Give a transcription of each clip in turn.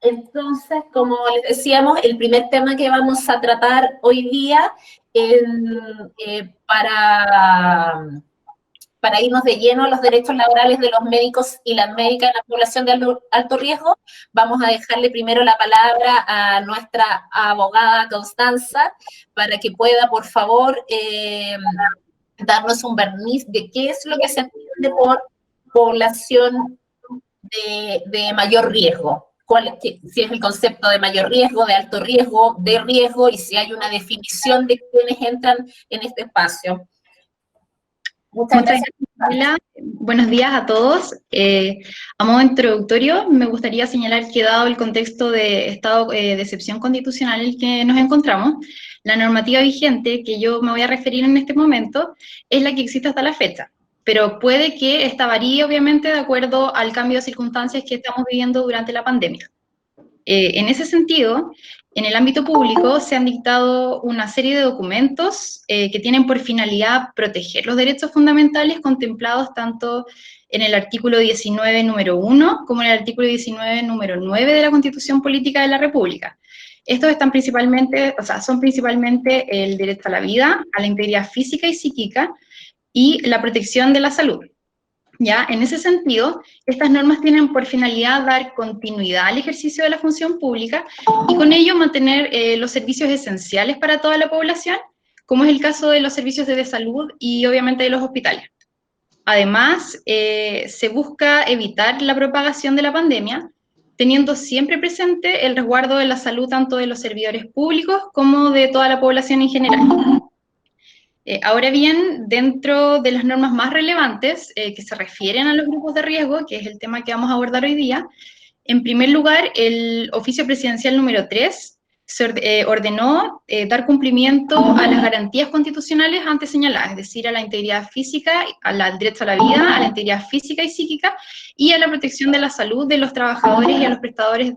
Entonces, como les decíamos, el primer tema que vamos a tratar hoy día para irnos de lleno a los derechos laborales de los médicos y las médicas en la población de alto riesgo, vamos a dejarle primero la palabra a nuestra abogada Constanza para que pueda, por favor, darnos un barniz de qué es lo que se entiende por población de mayor riesgo. Si es el concepto de mayor riesgo, de alto riesgo, de riesgo, y si hay una definición de quiénes entran en este espacio. Muchas Muchas gracias. gracias, Paula. Buenos días a todos. A modo introductorio, me gustaría señalar que dado el contexto de estado de excepción constitucional en el que nos encontramos, la normativa vigente que yo me voy a referir en este momento es la que existe hasta la fecha, pero puede que esta varíe obviamente de acuerdo al cambio de circunstancias que estamos viviendo durante la pandemia. En ese sentido, en el ámbito público se han dictado una serie de documentos que tienen por finalidad proteger los derechos fundamentales contemplados tanto en el artículo 19, número 1, como en el artículo 19, número 9 de la Constitución Política de la República. Estos están principalmente, son principalmente el derecho a la vida, a la integridad física y psíquica y la protección de la salud. ¿Ya? En ese sentido, estas normas tienen por finalidad dar continuidad al ejercicio de la función pública y con ello mantener los servicios esenciales para toda la población, como es el caso de los servicios de salud y obviamente de los hospitales. Además, se busca evitar la propagación de la pandemia, teniendo siempre presente el resguardo de la salud tanto de los servidores públicos como de toda la población en general. Ahora bien, dentro de las normas más relevantes que se refieren a los grupos de riesgo, que es el tema que vamos a abordar hoy día, en primer lugar, el oficio presidencial número 3 ordenó dar cumplimiento a las garantías constitucionales antes señaladas, es decir, a la integridad física, al derecho a la vida, a la integridad física y psíquica, y a la protección de la salud de los trabajadores y a los prestadores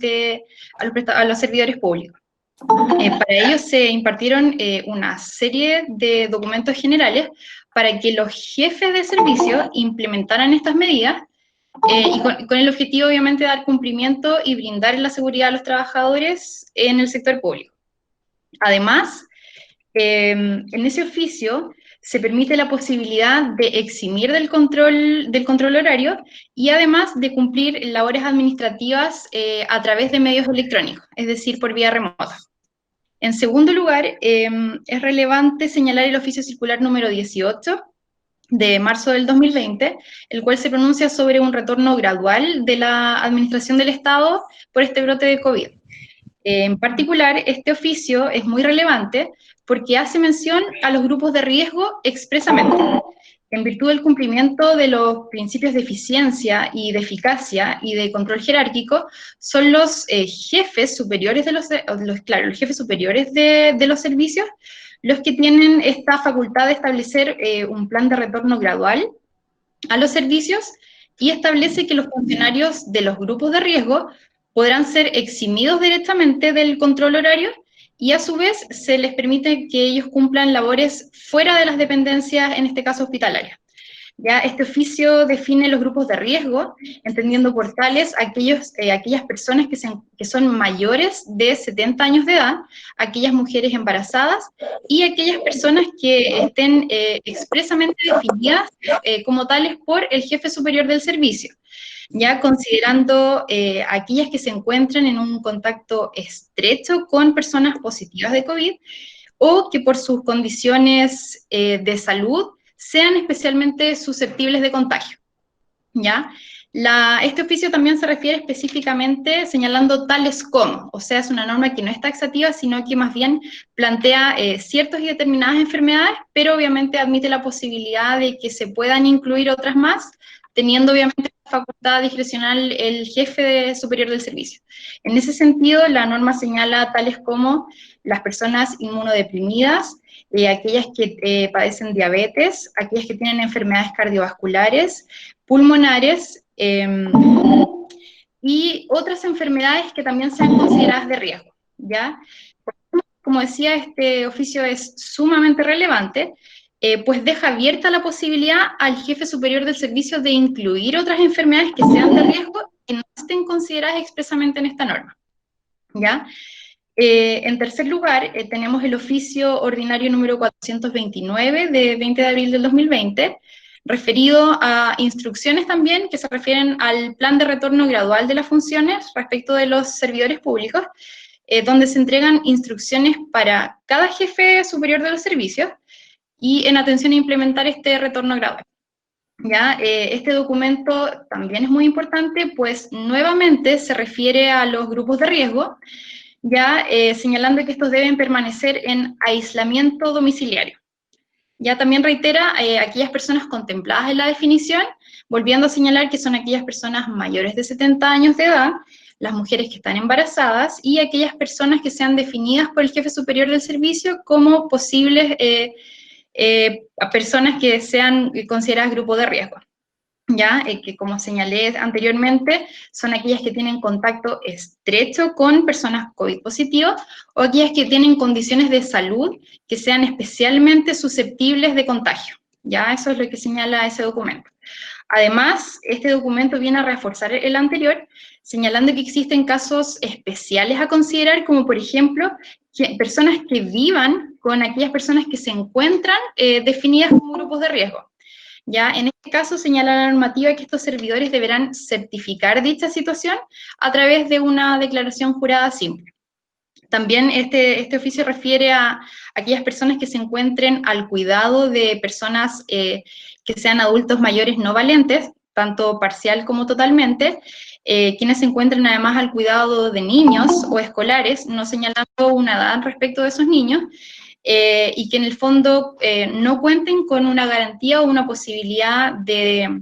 a los servidores públicos. Para ello se impartieron una serie de documentos generales para que los jefes de servicio implementaran estas medidas y con el objetivo, obviamente, de dar cumplimiento y brindar la seguridad a los trabajadores en el sector público. Además, en ese oficio se permite la posibilidad de eximir del control horario y además de cumplir labores administrativas a través de medios electrónicos, es decir, por vía remota. En segundo lugar, es relevante señalar el oficio circular número 18 de marzo del 2020, el cual se pronuncia sobre un retorno gradual de la administración del Estado por este brote de COVID. En particular, este oficio es muy relevante porque hace mención a los grupos de riesgo expresamente. En virtud del cumplimiento de los principios de eficiencia y de eficacia y de control jerárquico, son los jefes superiores los jefes superiores de los servicios los que tienen esta facultad de establecer un plan de retorno gradual a los servicios y establece que los funcionarios de los grupos de riesgo podrán ser eximidos directamente del control horario y a su vez se les permite que ellos cumplan labores fuera de las dependencias, en este caso hospitalarias. Ya este oficio define los grupos de riesgo, entendiendo por tales aquellas personas que son mayores de 70 años de edad, aquellas mujeres embarazadas y aquellas personas que estén expresamente definidas como tales por el jefe superior del servicio, ya considerando aquellas que se encuentran en un contacto estrecho con personas positivas de COVID o que por sus condiciones de salud sean especialmente susceptibles de contagio, ¿ya? Este oficio también se refiere específicamente señalando tales como, o sea, es una norma que no es taxativa, sino que más bien plantea ciertas y determinadas enfermedades, pero obviamente admite la posibilidad de que se puedan incluir otras más, teniendo obviamente la facultad discrecional el jefe superior del servicio. En ese sentido, la norma señala tales como las personas inmunodeprimidas, aquellas que padecen diabetes, aquellas que tienen enfermedades cardiovasculares, pulmonares y otras enfermedades que también sean consideradas de riesgo, ¿ya? Como decía, este oficio es sumamente relevante, pues deja abierta la posibilidad al jefe superior del servicio de incluir otras enfermedades que sean de riesgo que no estén consideradas expresamente en esta norma. ¿ya? En tercer lugar, tenemos el oficio ordinario número 429 de 20 de abril del 2020, referido a instrucciones también que se refieren al plan de retorno gradual de las funciones respecto de los servidores públicos, donde se entregan instrucciones para cada jefe superior de los servicios y en atención a implementar este retorno gradual. ¿Ya? Este documento también es muy importante, pues nuevamente se refiere a los grupos de riesgo, ya señalando que estos deben permanecer en aislamiento domiciliario. Ya también reitera aquellas personas contempladas en la definición, volviendo a señalar que son aquellas personas mayores de 70 años de edad, las mujeres que están embarazadas y aquellas personas que sean definidas por el jefe superior del servicio como posibles personas que sean consideradas grupo de riesgo. Ya, que como señalé anteriormente, son aquellas que tienen contacto estrecho con personas COVID positivas o aquellas que tienen condiciones de salud que sean especialmente susceptibles de contagio. Ya, eso es lo que señala ese documento. Además, este documento viene a reforzar el anterior, señalando que existen casos especiales a considerar, como por ejemplo, personas que vivan con aquellas personas que se encuentran definidas como grupos de riesgo. Ya, en este caso señala la normativa que estos servidores deberán certificar dicha situación a través de una declaración jurada simple. También este oficio refiere a aquellas personas que se encuentren al cuidado de personas que sean adultos mayores no valentes, tanto parcial como totalmente, quienes se encuentren además al cuidado de niños o escolares, no señalando una edad respecto de esos niños, y que en el fondo no cuenten con una garantía o una posibilidad de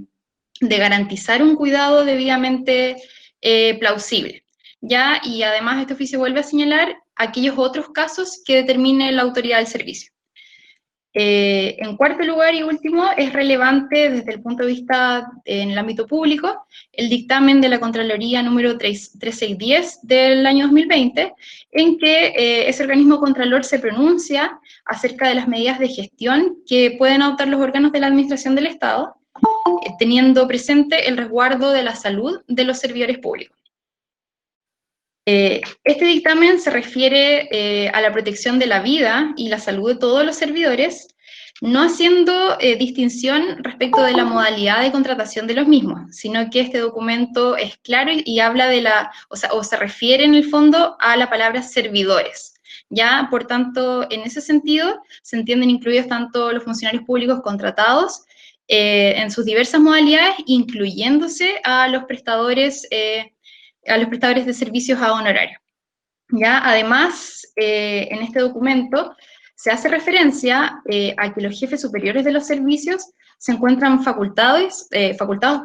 garantizar un cuidado debidamente plausible. ¿Ya? Y además este oficio vuelve a señalar aquellos otros casos que determine la autoridad del servicio. En cuarto lugar y último, es relevante desde el punto de vista en el ámbito público el dictamen de la Contraloría número 3610 del año 2020, en que ese organismo contralor se pronuncia acerca de las medidas de gestión que pueden adoptar los órganos de la administración del Estado, teniendo presente el resguardo de la salud de los servidores públicos. Este dictamen se refiere a la protección de la vida y la salud de todos los servidores, no haciendo distinción respecto de la modalidad de contratación de los mismos, sino que este documento es claro y habla de o se refiere en el fondo a la palabra servidores. Ya, por tanto, en ese sentido, se entienden incluidos tanto los funcionarios públicos contratados en sus diversas modalidades, incluyéndose a los prestadores de servicios a honorario. ¿Ya? Además, en este documento se hace referencia a que los jefes superiores de los servicios se encuentran facultados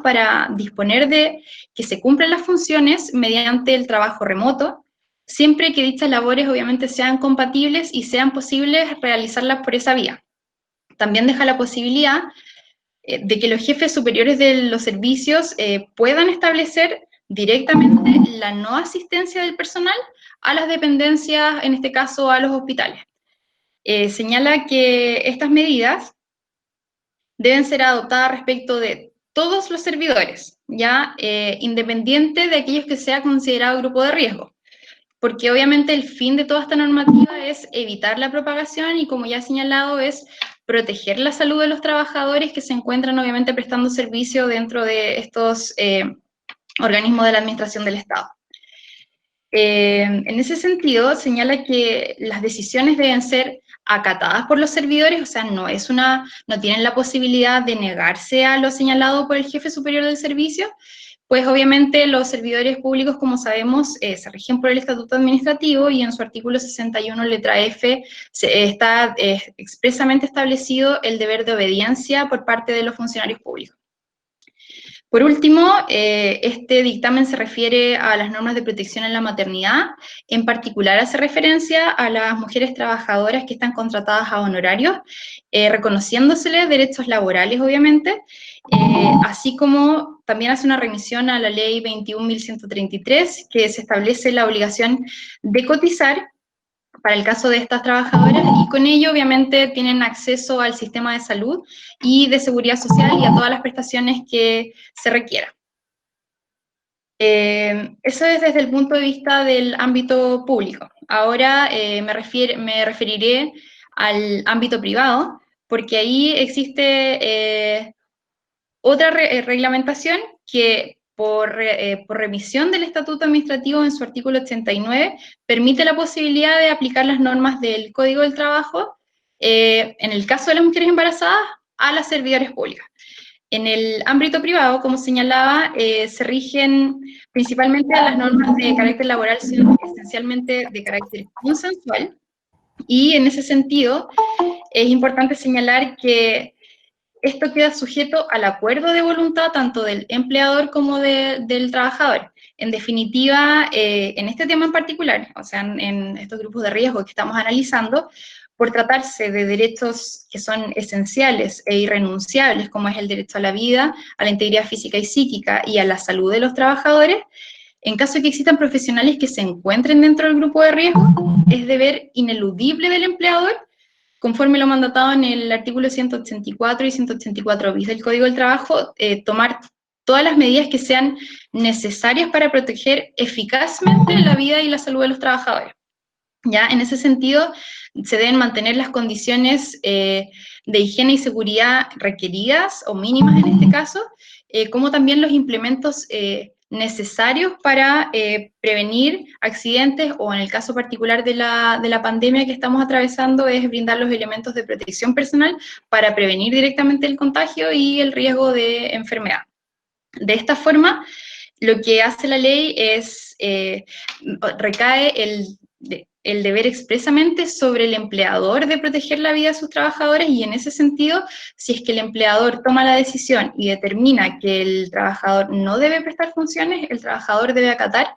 para disponer de que se cumplan las funciones mediante el trabajo remoto, siempre que dichas labores obviamente sean compatibles y sean posibles realizarlas por esa vía. También deja la posibilidad de que los jefes superiores de los servicios puedan establecer directamente la no asistencia del personal a las dependencias, en este caso a los hospitales. Señala que estas medidas deben ser adoptadas respecto de todos los servidores, ya independiente de aquellos que sea considerado grupo de riesgo, porque obviamente el fin de toda esta normativa es evitar la propagación y, como ya he señalado, es proteger la salud de los trabajadores que se encuentran obviamente prestando servicio dentro de estos organismos de la administración del Estado. En ese sentido, señala que las decisiones deben ser acatadas por los servidores, o sea, no tienen la posibilidad de negarse a lo señalado por el jefe superior del servicio, pues obviamente los servidores públicos, como sabemos, se rigen por el Estatuto Administrativo y en su artículo 61, letra F, está expresamente establecido el deber de obediencia por parte de los funcionarios públicos. Por último, este dictamen se refiere a las normas de protección en la maternidad, en particular hace referencia a las mujeres trabajadoras que están contratadas a honorarios, reconociéndoseles derechos laborales, obviamente, así como también hace una remisión a la ley 21.133, que se establece la obligación de cotizar para el caso de estas trabajadoras, y con ello obviamente tienen acceso al sistema de salud y de seguridad social y a todas las prestaciones que se requieran. Eso es desde el punto de vista del ámbito público. Ahora me referiré al ámbito privado, porque ahí existe otra reglamentación que por revisión del Estatuto Administrativo en su artículo 89 permite la posibilidad de aplicar las normas del Código del Trabajo, en el caso de las mujeres embarazadas, a las servidoras públicas. En el ámbito privado, como señalaba, se rigen principalmente a las normas de carácter laboral, sino esencialmente de carácter consensual, y en ese sentido es importante señalar que esto queda sujeto al acuerdo de voluntad tanto del empleador como del trabajador. En definitiva, en este tema en particular, o sea, en estos grupos de riesgo que estamos analizando, por tratarse de derechos que son esenciales e irrenunciables, como es el derecho a la vida, a la integridad física y psíquica y a la salud de los trabajadores, en caso de que existan profesionales que se encuentren dentro del grupo de riesgo, es deber ineludible del empleador, conforme lo mandatado en el artículo 184 y 184 bis del Código del Trabajo, tomar todas las medidas que sean necesarias para proteger eficazmente la vida y la salud de los trabajadores. Ya, en ese sentido, se deben mantener las condiciones de higiene y seguridad requeridas, o mínimas en este caso, como también los implementos necesarios para prevenir accidentes, o en el caso particular de la pandemia que estamos atravesando, es brindar los elementos de protección personal para prevenir directamente el contagio y el riesgo de enfermedad. De esta forma, lo que hace la ley es, recae el deber expresamente sobre el empleador de proteger la vida de sus trabajadores, y en ese sentido, si es que el empleador toma la decisión y determina que el trabajador no debe prestar funciones, el trabajador debe acatar,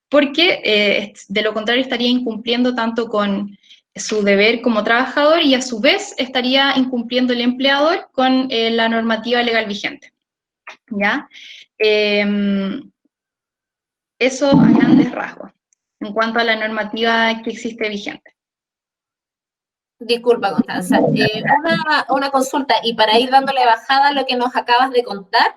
porque de lo contrario estaría incumpliendo tanto con su deber como trabajador, y a su vez estaría incumpliendo el empleador con la normativa legal vigente. ¿Ya? Eso a grandes rasgos, en cuanto a la normativa que existe vigente. Disculpa, Constanza. Una consulta, y para ir dándole bajada a lo que nos acabas de contar,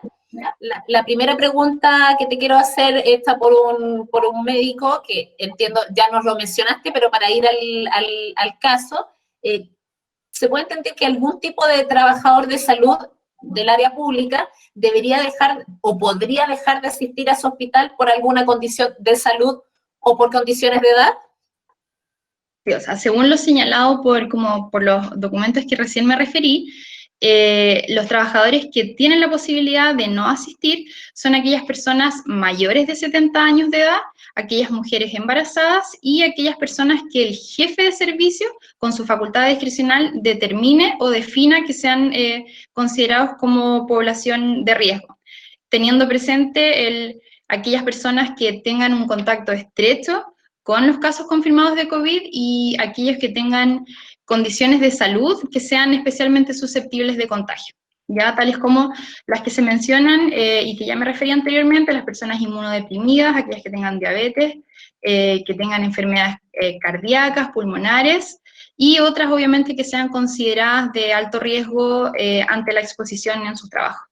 la primera pregunta que te quiero hacer está por un médico, que entiendo, ya nos lo mencionaste, pero para ir al caso, ¿se puede entender que algún tipo de trabajador de salud del área pública debería dejar o podría dejar de asistir a su hospital por alguna condición de salud o por condiciones de edad? Sí, o sea, según lo señalado por los documentos que recién me referí, los trabajadores que tienen la posibilidad de no asistir son aquellas personas mayores de 70 años de edad, aquellas mujeres embarazadas y aquellas personas que el jefe de servicio, con su facultad discrecional, determine o defina que sean considerados como población de riesgo, teniendo presente aquellas personas que tengan un contacto estrecho con los casos confirmados de COVID y aquellos que tengan condiciones de salud que sean especialmente susceptibles de contagio, ya tales como las que se mencionan y que ya me referí anteriormente, las personas inmunodeprimidas, aquellas que tengan diabetes, que tengan enfermedades cardíacas, pulmonares, y otras obviamente que sean consideradas de alto riesgo ante la exposición en sus trabajos.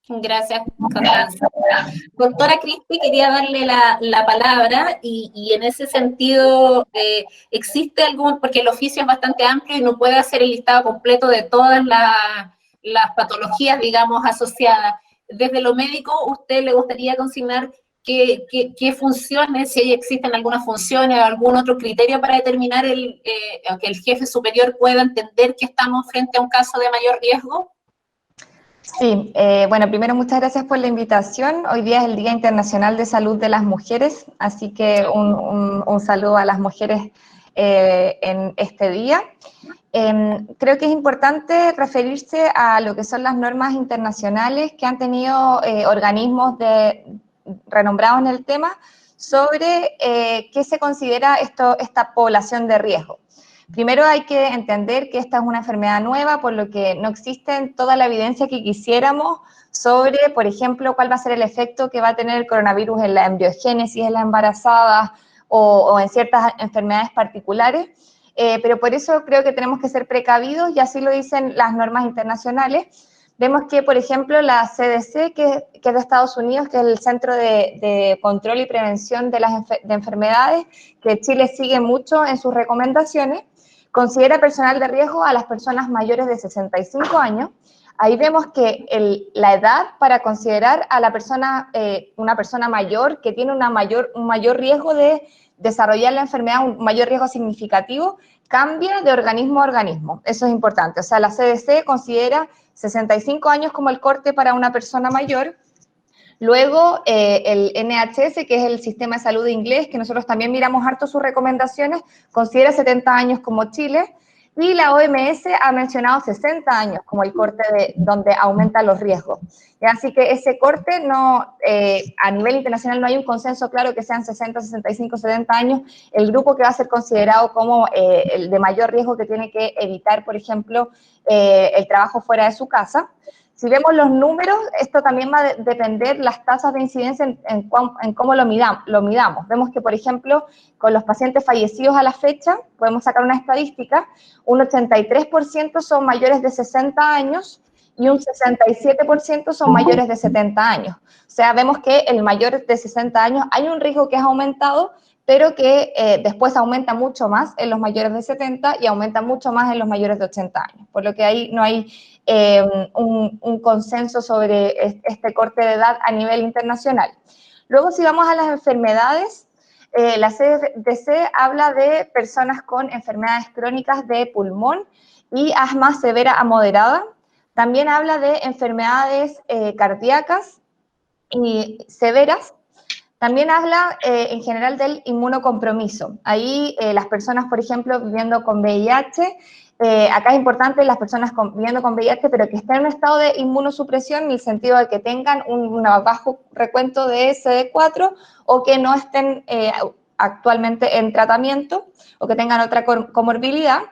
Gracias, Constanza. Doctora Crispi, quería darle la palabra y en ese sentido, ¿existe algún, porque el oficio es bastante amplio y no puede hacer el listado completo de todas las patologías, digamos, asociadas? Desde lo médico, ¿usted le gustaría consignar qué funciones, si existen algunas funciones o algún otro criterio para determinar que el jefe superior pueda entender que estamos frente a un caso de mayor riesgo? Sí, bueno, primero muchas gracias por la invitación. Hoy día es el Día Internacional de Salud de las Mujeres, así que un saludo a las mujeres en este día. Creo que es importante referirse a lo que son las normas internacionales que han tenido organismos renombrados en el tema sobre qué se considera esta población de riesgo. Primero hay que entender que esta es una enfermedad nueva, por lo que no existe toda la evidencia que quisiéramos sobre, por ejemplo, cuál va a ser el efecto que va a tener el coronavirus en la embriogénesis, en las embarazadas o en ciertas enfermedades particulares, pero por eso creo que tenemos que ser precavidos, y así lo dicen las normas internacionales. vemos que, por ejemplo, la CDC, que es de Estados Unidos, que es el Centro de Control y Prevención de de Enfermedades, que Chile sigue mucho en sus recomendaciones, considera personal de riesgo a las personas mayores de 65 años. Ahí vemos que la edad para considerar a la persona, una persona mayor que tiene un mayor riesgo de desarrollar la enfermedad, un mayor riesgo significativo, cambia de organismo a organismo. Eso es importante. O sea, la CDC considera 65 años como el corte para una persona mayor. Luego, el NHS, que es el Sistema de Salud Inglés, que nosotros también miramos harto sus recomendaciones, considera 70 años como Chile. Y la OMS ha mencionado 60 años como el corte donde aumentan los riesgos. Así que ese corte a nivel internacional no hay un consenso claro que sean 60, 65, 70 años. El grupo que va a ser considerado como el de mayor riesgo, que tiene que evitar, por ejemplo, el trabajo fuera de su casa. Si vemos los números, esto también va a depender las tasas de incidencia en cómo lo midamos. Vemos que, por ejemplo, con los pacientes fallecidos a la fecha, podemos sacar una estadística, un 83% son mayores de 60 años y un 67% son mayores de 70 años. O sea, vemos que el mayor de 60 años hay un riesgo que ha aumentado, pero que después aumenta mucho más en los mayores de 70 y aumenta mucho más en los mayores de 80 años. Por lo que ahí no hay un consenso sobre este corte de edad a nivel internacional. Luego, si vamos a las enfermedades, la CDC habla de personas con enfermedades crónicas de pulmón y asma severa a moderada. También habla de enfermedades cardíacas y severas. También habla en general del inmunocompromiso. Ahí las personas, por ejemplo, viviendo con VIH, acá es importante las personas viviendo con VIH, pero que estén en un estado de inmunosupresión, en el sentido de que tengan un bajo recuento de CD4 o que no estén actualmente en tratamiento o que tengan otra comorbilidad.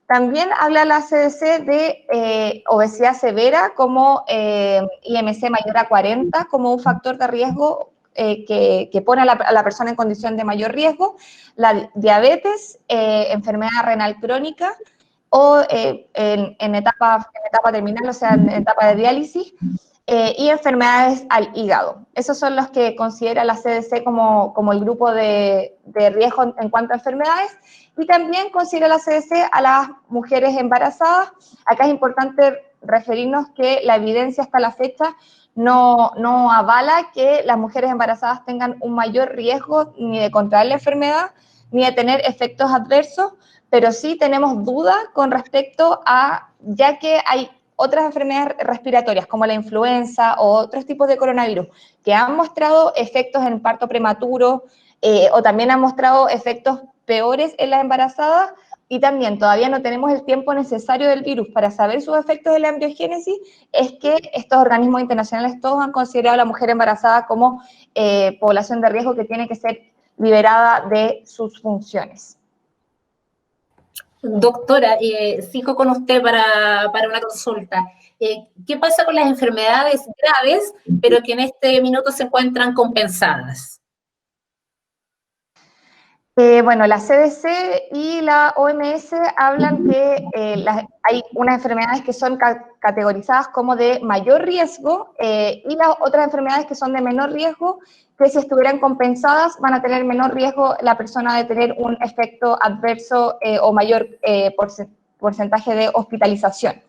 También habla la CDC de obesidad severa como IMC mayor a 40 como un factor de riesgo que pone a la persona en condición de mayor riesgo, la diabetes, enfermedad renal crónica o en etapa terminal, o sea, en etapa de diálisis, y enfermedades al hígado. Esos son los que considera la CDC como el grupo de riesgo en cuanto a enfermedades, y también considera la CDC a las mujeres embarazadas. Acá es importante referirnos que la evidencia hasta la fecha no avala que las mujeres embarazadas tengan un mayor riesgo ni de contraer la enfermedad, ni de tener efectos adversos, pero sí tenemos dudas con respecto a, ya que hay otras enfermedades respiratorias como la influenza o otros tipos de coronavirus que han mostrado efectos en parto prematuro o también han mostrado efectos peores en las embarazadas, y también todavía no tenemos el tiempo necesario del virus para saber sus efectos en la embriogénesis, es que estos organismos internacionales todos han considerado a la mujer embarazada como población de riesgo que tiene que ser liberada de sus funciones. Doctora, sigo con usted para una consulta. ¿Qué pasa con las enfermedades graves, pero que en este minuto se encuentran compensadas? Bueno, la CDC y la OMS hablan que hay unas enfermedades que son categorizadas como de mayor riesgo y las otras enfermedades que son de menor riesgo, que si estuvieran compensadas van a tener menor riesgo la persona de tener un efecto adverso o mayor porcentaje de hospitalización.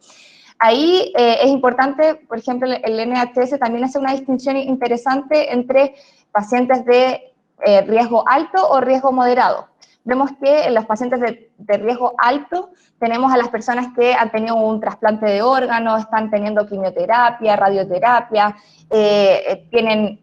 Ahí es importante, por ejemplo, el NHS también hace una distinción interesante entre pacientes de riesgo alto o riesgo moderado. Vemos que en los pacientes de riesgo alto tenemos a las personas que han tenido un trasplante de órganos, están teniendo quimioterapia, radioterapia, tienen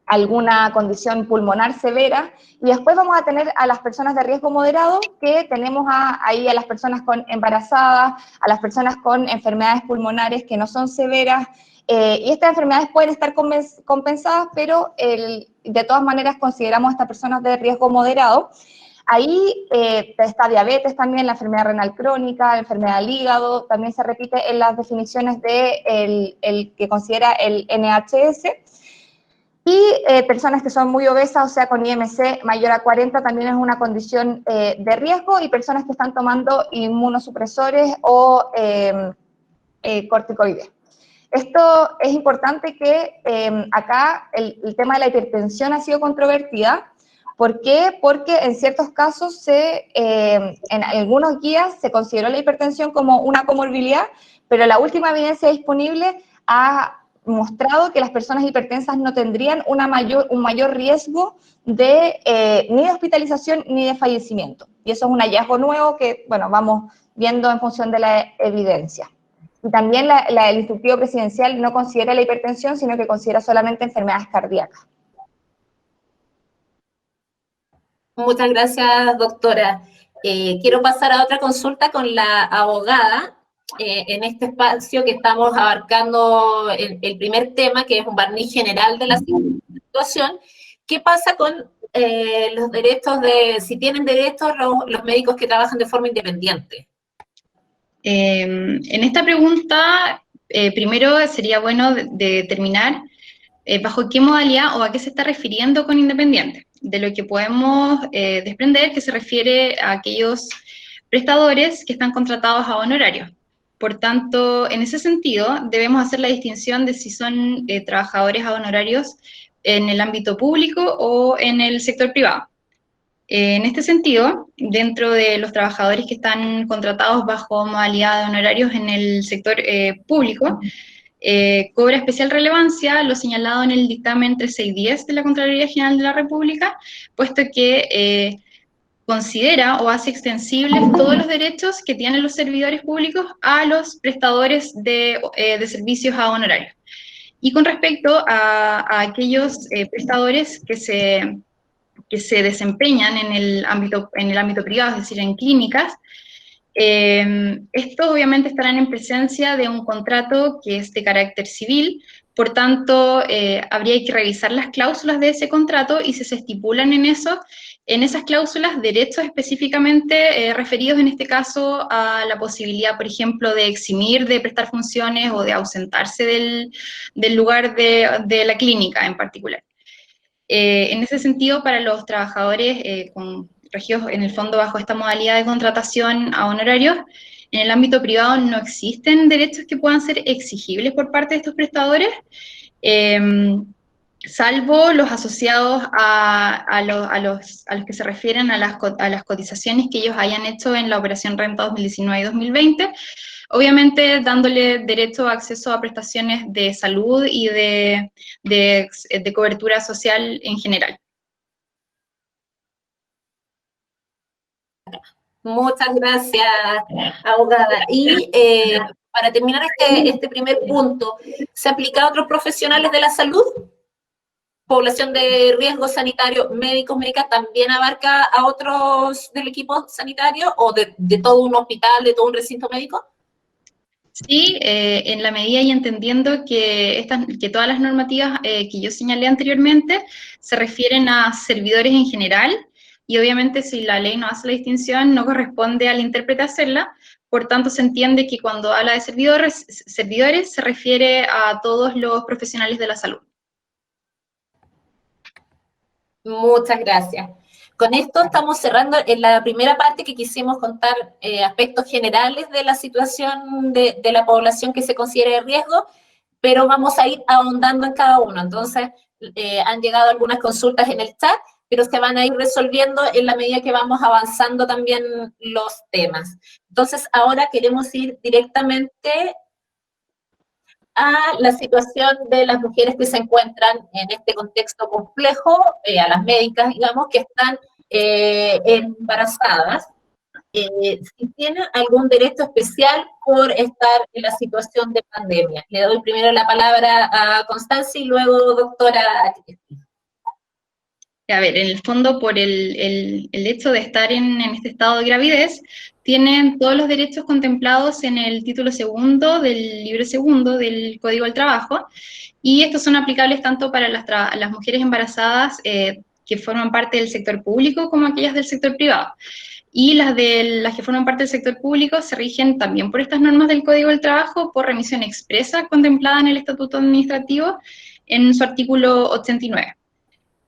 alguna condición pulmonar severa, y después vamos a tener a las personas de riesgo moderado, que tenemos ahí a las personas embarazadas, a las personas con enfermedades pulmonares que no son severas, y estas enfermedades pueden estar compensadas, pero de todas maneras consideramos a estas personas de riesgo moderado. Ahí está diabetes también, la enfermedad renal crónica, la enfermedad del hígado, también se repite en las definiciones de el que considera el NHS. Y personas que son muy obesas, o sea, con IMC mayor a 40, también es una condición de riesgo, y personas que están tomando inmunosupresores o corticoides. Esto es importante que acá el tema de la hipertensión ha sido controvertida. ¿Por qué? Porque en ciertos casos, en algunos guías se consideró la hipertensión como una comorbilidad, pero la última evidencia disponible ha mostrado que las personas hipertensas no tendrían un mayor riesgo de ni de hospitalización ni de fallecimiento. Y eso es un hallazgo nuevo que, bueno, vamos viendo en función de la evidencia. Y también el instructivo presidencial no considera la hipertensión, sino que considera solamente enfermedades cardíacas. Muchas gracias, doctora. Quiero pasar a otra consulta con la abogada en este espacio que estamos abarcando el primer tema, que es un barniz general de la situación. ¿Qué pasa con los derechos si tienen derechos los médicos que trabajan de forma independiente? En esta pregunta, primero sería bueno determinar bajo qué modalidad o a qué se está refiriendo con independiente. De lo que podemos desprender que se refiere a aquellos prestadores que están contratados a honorarios. Por tanto, en ese sentido, debemos hacer la distinción de si son trabajadores a honorarios en el ámbito público o en el sector privado. En este sentido, dentro de los trabajadores que están contratados bajo modalidad de honorarios en el sector público, cobra especial relevancia lo señalado en el dictamen 3610 de la Contraloría General de la República, puesto que considera o hace extensibles todos los derechos que tienen los servidores públicos a los prestadores de servicios a honorarios. Y con respecto a aquellos prestadores que se desempeñan en el ámbito privado, es decir, en clínicas, estos obviamente estarán en presencia de un contrato que es de carácter civil, por tanto, habría que revisar las cláusulas de ese contrato y si se estipulan en esas cláusulas derechos específicamente referidos en este caso a la posibilidad, por ejemplo, de eximir de prestar funciones o de ausentarse del lugar de la clínica en particular. En ese sentido, para los trabajadores regidos en el fondo bajo esta modalidad de contratación a honorarios, en el ámbito privado no existen derechos que puedan ser exigibles por parte de estos prestadores, salvo los asociados a los que se refieren a las cotizaciones que ellos hayan hecho en la operación Renta 2019 y 2020, obviamente dándole derecho a acceso a prestaciones de salud y de cobertura social en general. Muchas gracias, abogada. Y para terminar este primer punto, ¿se aplica a otros profesionales de la salud? Población de riesgo sanitario, médicos, médicas, ¿también abarca a otros del equipo sanitario o de todo un hospital, de todo un recinto médico? Sí, en la medida y entendiendo que todas las normativas que yo señalé anteriormente se refieren a servidores en general, y obviamente si la ley no hace la distinción, no corresponde al intérprete hacerla, por tanto se entiende que cuando habla de servidores se refiere a todos los profesionales de la salud. Muchas gracias. Con esto estamos cerrando en la primera parte que quisimos contar aspectos generales de la situación de la población que se considera de riesgo, pero vamos a ir ahondando en cada uno. Entonces, han llegado algunas consultas en el chat, pero se van a ir resolviendo en la medida que vamos avanzando también los temas. Entonces, ahora queremos ir directamente a la situación de las mujeres que se encuentran en este contexto complejo, a las médicas, digamos, que están embarazadas, si tienen algún derecho especial por estar en la situación de pandemia. Le doy primero la palabra a Constancia y luego doctora. A ver, en el fondo, por el hecho de estar en este estado de gravidez, tienen todos los derechos contemplados en el título segundo del libro segundo del Código del Trabajo, y estos son aplicables tanto para las mujeres embarazadas que forman parte del sector público como aquellas del sector privado. Y las que forman parte del sector público se rigen también por estas normas del Código del Trabajo por remisión expresa contemplada en el Estatuto Administrativo en su artículo 89.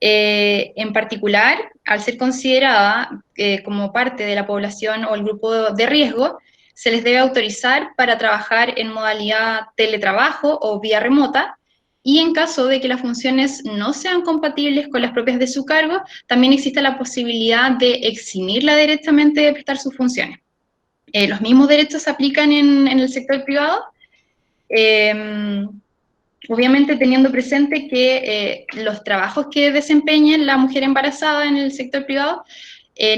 En particular, al ser considerada como parte de la población o el grupo de riesgo, se les debe autorizar para trabajar en modalidad teletrabajo o vía remota, y en caso de que las funciones no sean compatibles con las propias de su cargo, también existe la posibilidad de eximirla directamente de prestar sus funciones. Los mismos derechos se aplican en el sector privado, obviamente teniendo presente que los trabajos que desempeñe la mujer embarazada en el sector privado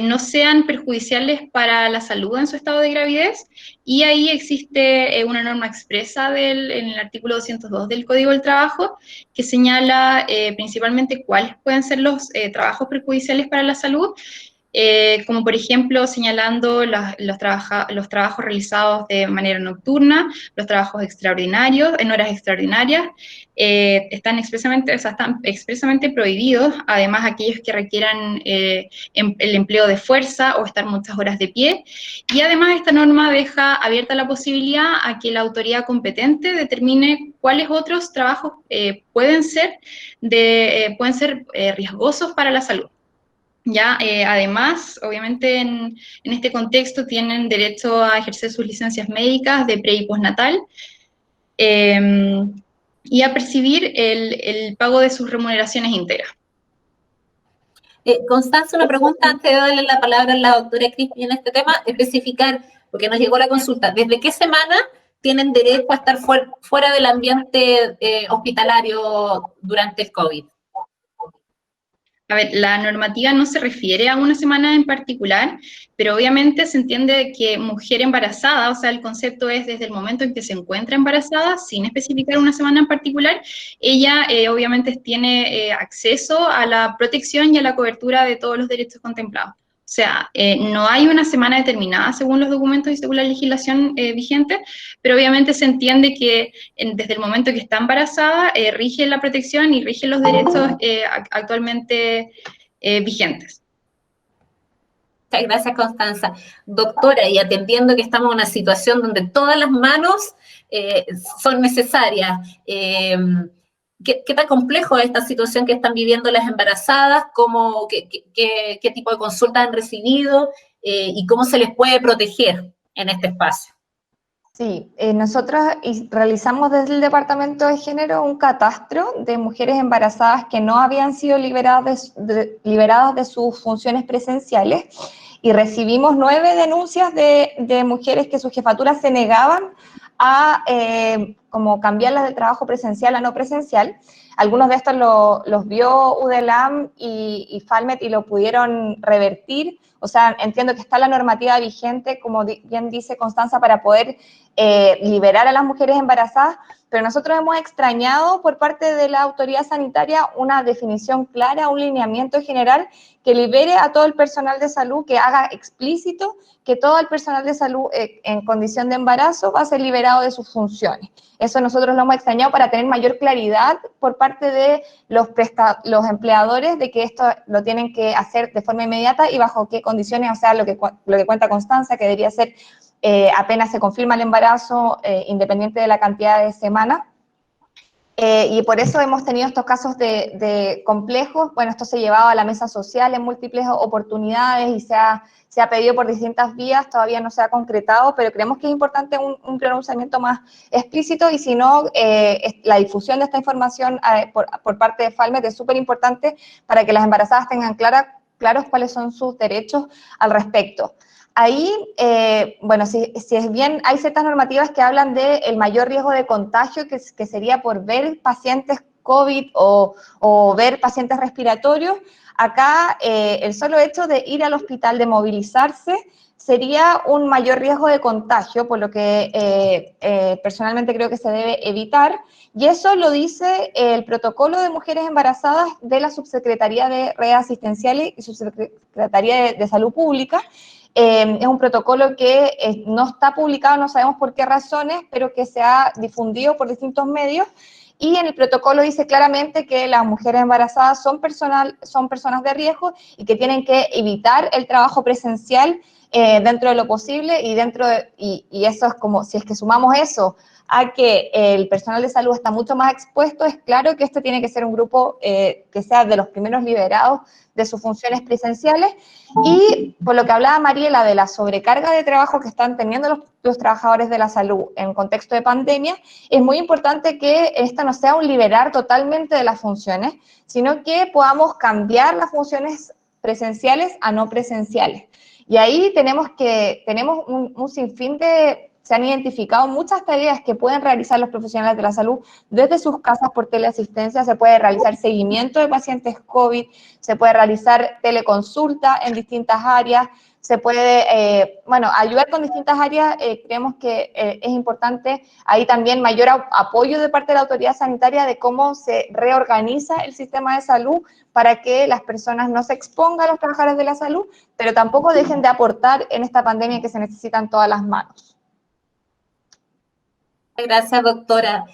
no sean perjudiciales para la salud en su estado de gravidez, y ahí existe una norma expresa en el artículo 202 del Código del Trabajo que señala principalmente cuáles pueden ser los trabajos perjudiciales para la salud, como por ejemplo señalando los trabajos realizados de manera nocturna, los trabajos extraordinarios, en horas extraordinarias, están expresamente prohibidos, además aquellos que requieran el empleo de fuerza o estar muchas horas de pie, y además esta norma deja abierta la posibilidad a que la autoridad competente determine cuáles otros trabajos pueden ser riesgosos para la salud. Ya, además, obviamente en este contexto tienen derecho a ejercer sus licencias médicas de pre y postnatal, y a percibir el pago de sus remuneraciones íntegras. Constanza, una pregunta antes de darle la palabra a la doctora Cristina en este tema, especificar, porque nos llegó la consulta, ¿desde qué semana tienen derecho a estar fuera del ambiente hospitalario durante el COVID? A ver, la normativa no se refiere a una semana en particular, pero obviamente se entiende que mujer embarazada, o sea, el concepto es desde el momento en que se encuentra embarazada, sin especificar una semana en particular, ella obviamente tiene acceso a la protección y a la cobertura de todos los derechos contemplados. O sea, no hay una semana determinada según los documentos y según la legislación vigente, pero obviamente se entiende que desde el momento que está embarazada rige la protección y rige los derechos actualmente vigentes. Muchas gracias, Constanza. Doctora, y atendiendo que estamos en una situación donde todas las manos son necesarias, ¿qué tan complejo es esta situación que están viviendo las embarazadas? ¿Qué tipo de consultas han recibido? ¿Y cómo se les puede proteger en este espacio? Sí, nosotros realizamos desde el Departamento de Género un catastro de mujeres embarazadas que no habían sido liberadas de sus funciones presenciales, y recibimos 9 denuncias de mujeres que sus jefaturas se negaban a como cambiarlas de trabajo presencial a no presencial. Algunos de estos los vio UDELAM y Falmet y lo pudieron revertir. O sea, entiendo que está la normativa vigente, como bien dice Constanza, para poder liberar a las mujeres embarazadas, pero nosotros hemos extrañado por parte de la autoridad sanitaria una definición clara, un lineamiento general que libere a todo el personal de salud, que haga explícito que todo el personal de salud en condición de embarazo va a ser liberado de sus funciones. Eso nosotros lo hemos extrañado para tener mayor claridad por parte de los empleadores de que esto lo tienen que hacer de forma inmediata y bajo qué condiciones, o sea, lo que cuenta Constanza, que debería ser apenas se confirma el embarazo, independiente de la cantidad de semanas. Y por eso hemos tenido estos casos de complejos. Bueno, esto se ha llevado a la mesa social en múltiples oportunidades y se ha pedido por distintas vías, todavía no se ha concretado, pero creemos que es importante un pronunciamiento más explícito, y si no, la difusión de esta información por parte de Falmet es súper importante para que las embarazadas tengan claros cuáles son sus derechos al respecto. Ahí, bueno, si es bien, hay ciertas normativas que hablan del mayor riesgo de contagio, que sería por ver pacientes COVID o ver pacientes respiratorios. Acá, el solo hecho de ir al hospital, de movilizarse, sería un mayor riesgo de contagio, por lo que personalmente creo que se debe evitar. Y eso lo dice el protocolo de mujeres embarazadas de la Subsecretaría de Redes Asistenciales y Subsecretaría de Salud Pública. Es un protocolo que no está publicado, no sabemos por qué razones, pero que se ha difundido por distintos medios, y en el protocolo dice claramente que las mujeres embarazadas son personas de riesgo y que tienen que evitar el trabajo presencial dentro de lo posible, y eso es como, si es que sumamos eso a que el personal de salud está mucho más expuesto, es claro que este tiene que ser un grupo que sea de los primeros liberados de sus funciones presenciales. Y por lo que hablaba Mariela de la sobrecarga de trabajo que están teniendo los trabajadores de la salud en contexto de pandemia, es muy importante que esta no sea un liberar totalmente de las funciones, sino que podamos cambiar las funciones presenciales a no presenciales. Y ahí tenemos un sinfín de... Se han identificado muchas tareas que pueden realizar los profesionales de la salud desde sus casas por teleasistencia. Se puede realizar seguimiento de pacientes COVID, se puede realizar teleconsulta en distintas áreas, se puede, ayudar con distintas áreas. Creemos que es importante ahí también mayor apoyo de parte de la autoridad sanitaria de cómo se reorganiza el sistema de salud para que las personas no se expongan a los trabajadores de la salud, pero tampoco dejen de aportar en esta pandemia que se necesitan todas las manos. Gracias, doctora.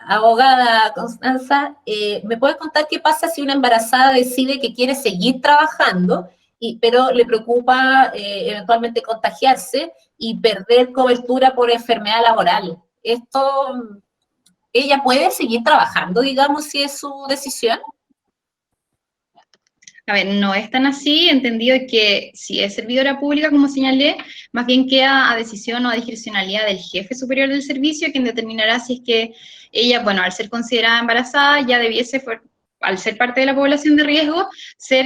Abogada Constanza, ¿me puede contar qué pasa si una embarazada decide que quiere seguir trabajando, pero le preocupa eventualmente contagiarse y perder cobertura por enfermedad laboral? ¿Ella puede seguir trabajando, digamos, si es su decisión? A ver, no es tan así, entendido que si es servidora pública, como señalé, más bien queda a decisión o a discrecionalidad del jefe superior del servicio, quien determinará si es que ella, bueno, al ser considerada embarazada, ya debiese, al ser parte de la población de riesgo, ser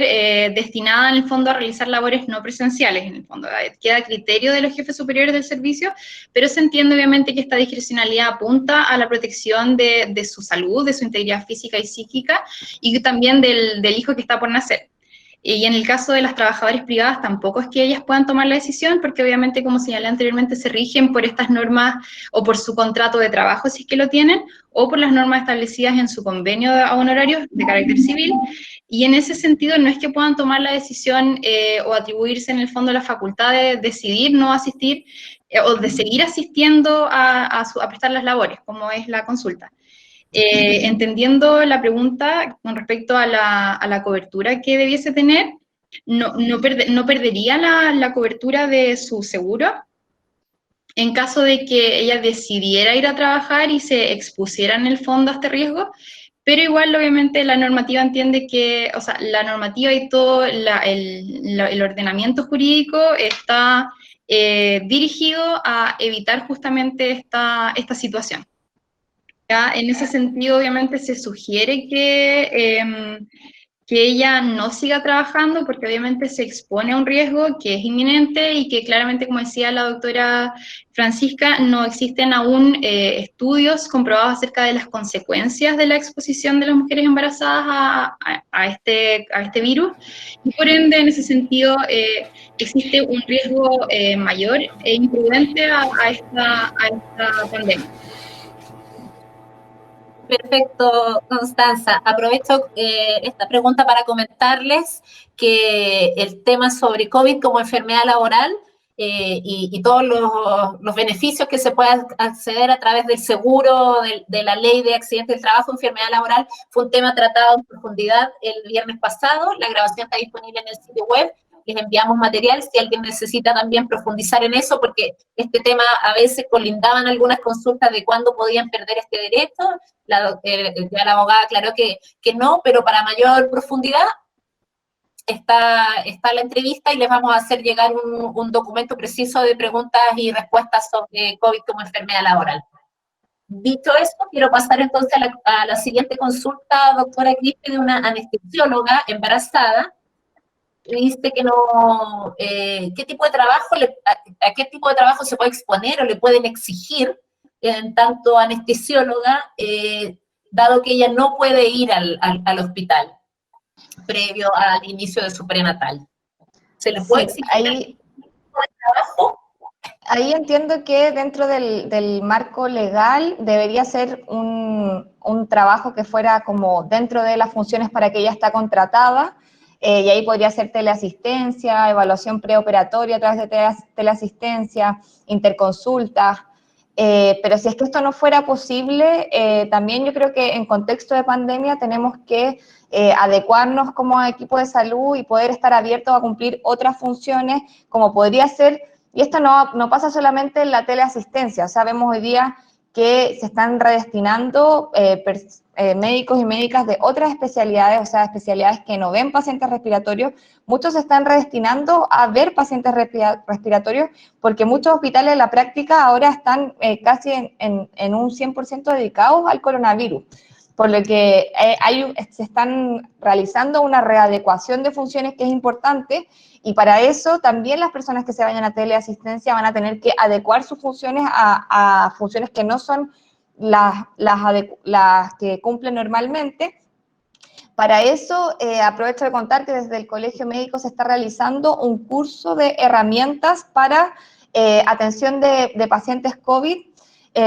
destinada en el fondo a realizar labores no presenciales, en el fondo. Queda a criterio de los jefes superiores del servicio, pero se entiende obviamente que esta discrecionalidad apunta a la protección de su salud, de su integridad física y psíquica, y también del hijo que está por nacer. Y en el caso de las trabajadoras privadas tampoco es que ellas puedan tomar la decisión, porque obviamente, como señalé anteriormente, se rigen por estas normas o por su contrato de trabajo, si es que lo tienen, o por las normas establecidas en su convenio a honorarios de carácter civil, y en ese sentido no es que puedan tomar la decisión o atribuirse en el fondo la facultad de decidir no asistir o de seguir asistiendo a prestar las labores, como es la consulta. Entendiendo la pregunta con respecto a la cobertura que debiese tener, no perdería la cobertura de su seguro en caso de que ella decidiera ir a trabajar y se expusiera en el fondo a este riesgo, pero igual obviamente la normativa entiende que, o sea, la normativa y todo el ordenamiento jurídico está dirigido a evitar justamente esta situación. Ya, en ese sentido, obviamente, se sugiere que ella no siga trabajando porque obviamente se expone a un riesgo que es inminente y que claramente, como decía la doctora Francisca, no existen aún estudios comprobados acerca de las consecuencias de la exposición de las mujeres embarazadas a este virus, y por ende, en ese sentido, existe un riesgo mayor e imprudente a esta pandemia. Perfecto, Constanza. Aprovecho esta pregunta para comentarles que el tema sobre COVID como enfermedad laboral y todos los beneficios que se puede acceder a través del seguro, de la ley de accidentes del trabajo, enfermedad laboral, fue un tema tratado en profundidad el viernes pasado. La grabación está disponible en el sitio web. Les enviamos material si alguien necesita también profundizar en eso, porque este tema a veces colindaban algunas consultas de cuándo podían perder este derecho. Ya la abogada aclaró que no, pero para mayor profundidad está la entrevista y les vamos a hacer llegar un documento preciso de preguntas y respuestas sobre COVID como enfermedad laboral. Dicho esto, quiero pasar entonces a la siguiente consulta, doctora Crispe, de una anestesióloga embarazada. Dice que no, ¿qué tipo de trabajo a qué tipo de trabajo se puede exponer o le pueden exigir en tanto anestesióloga, dado que ella no puede ir al hospital previo al inicio de su prenatal? ¿Se le puede exigir ahí, trabajo? Ahí entiendo que dentro del marco legal debería ser un trabajo que fuera como dentro de las funciones para que ella está contratada, y ahí podría ser teleasistencia, evaluación preoperatoria a través de teleasistencia, interconsultas. Pero si es que esto no fuera posible, también yo creo que en contexto de pandemia tenemos que adecuarnos como equipo de salud y poder estar abiertos a cumplir otras funciones, como podría ser, y esto no pasa solamente en la teleasistencia, o sea, vemos hoy día que se están redestinando médicos y médicas de otras especialidades, o sea, especialidades que no ven pacientes respiratorios. Muchos se están redestinando a ver pacientes respiratorios porque muchos hospitales de la práctica ahora están casi en un 100% dedicados al coronavirus, por lo que se están realizando una readecuación de funciones que es importante, y para eso también las personas que se vayan a teleasistencia van a tener que adecuar sus funciones a funciones que no son las que cumplen normalmente. Para eso, aprovecho de contar que desde el Colegio Médico se está realizando un curso de herramientas para atención de pacientes COVID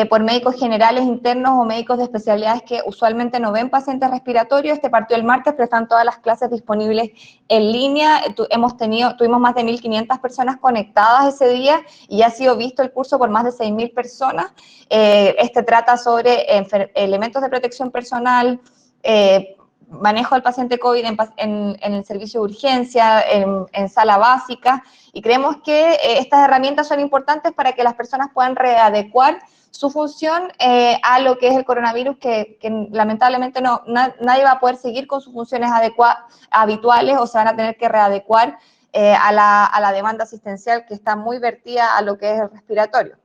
por médicos generales, internos o médicos de especialidades que usualmente no ven pacientes respiratorios. Este partió el martes, pero están todas las clases disponibles en línea. Tuvimos más de 1.500 personas conectadas ese día y ha sido visto el curso por más de 6.000 personas. Este trata sobre elementos de protección personal, manejo del paciente COVID en el servicio de urgencia, en sala básica, y creemos que estas herramientas son importantes para que las personas puedan readecuar su función a lo que es el coronavirus, que lamentablemente nadie va a poder seguir con sus funciones habituales, o se van a tener que readecuar a la demanda asistencial, que está muy vertida a lo que es el respiratorio.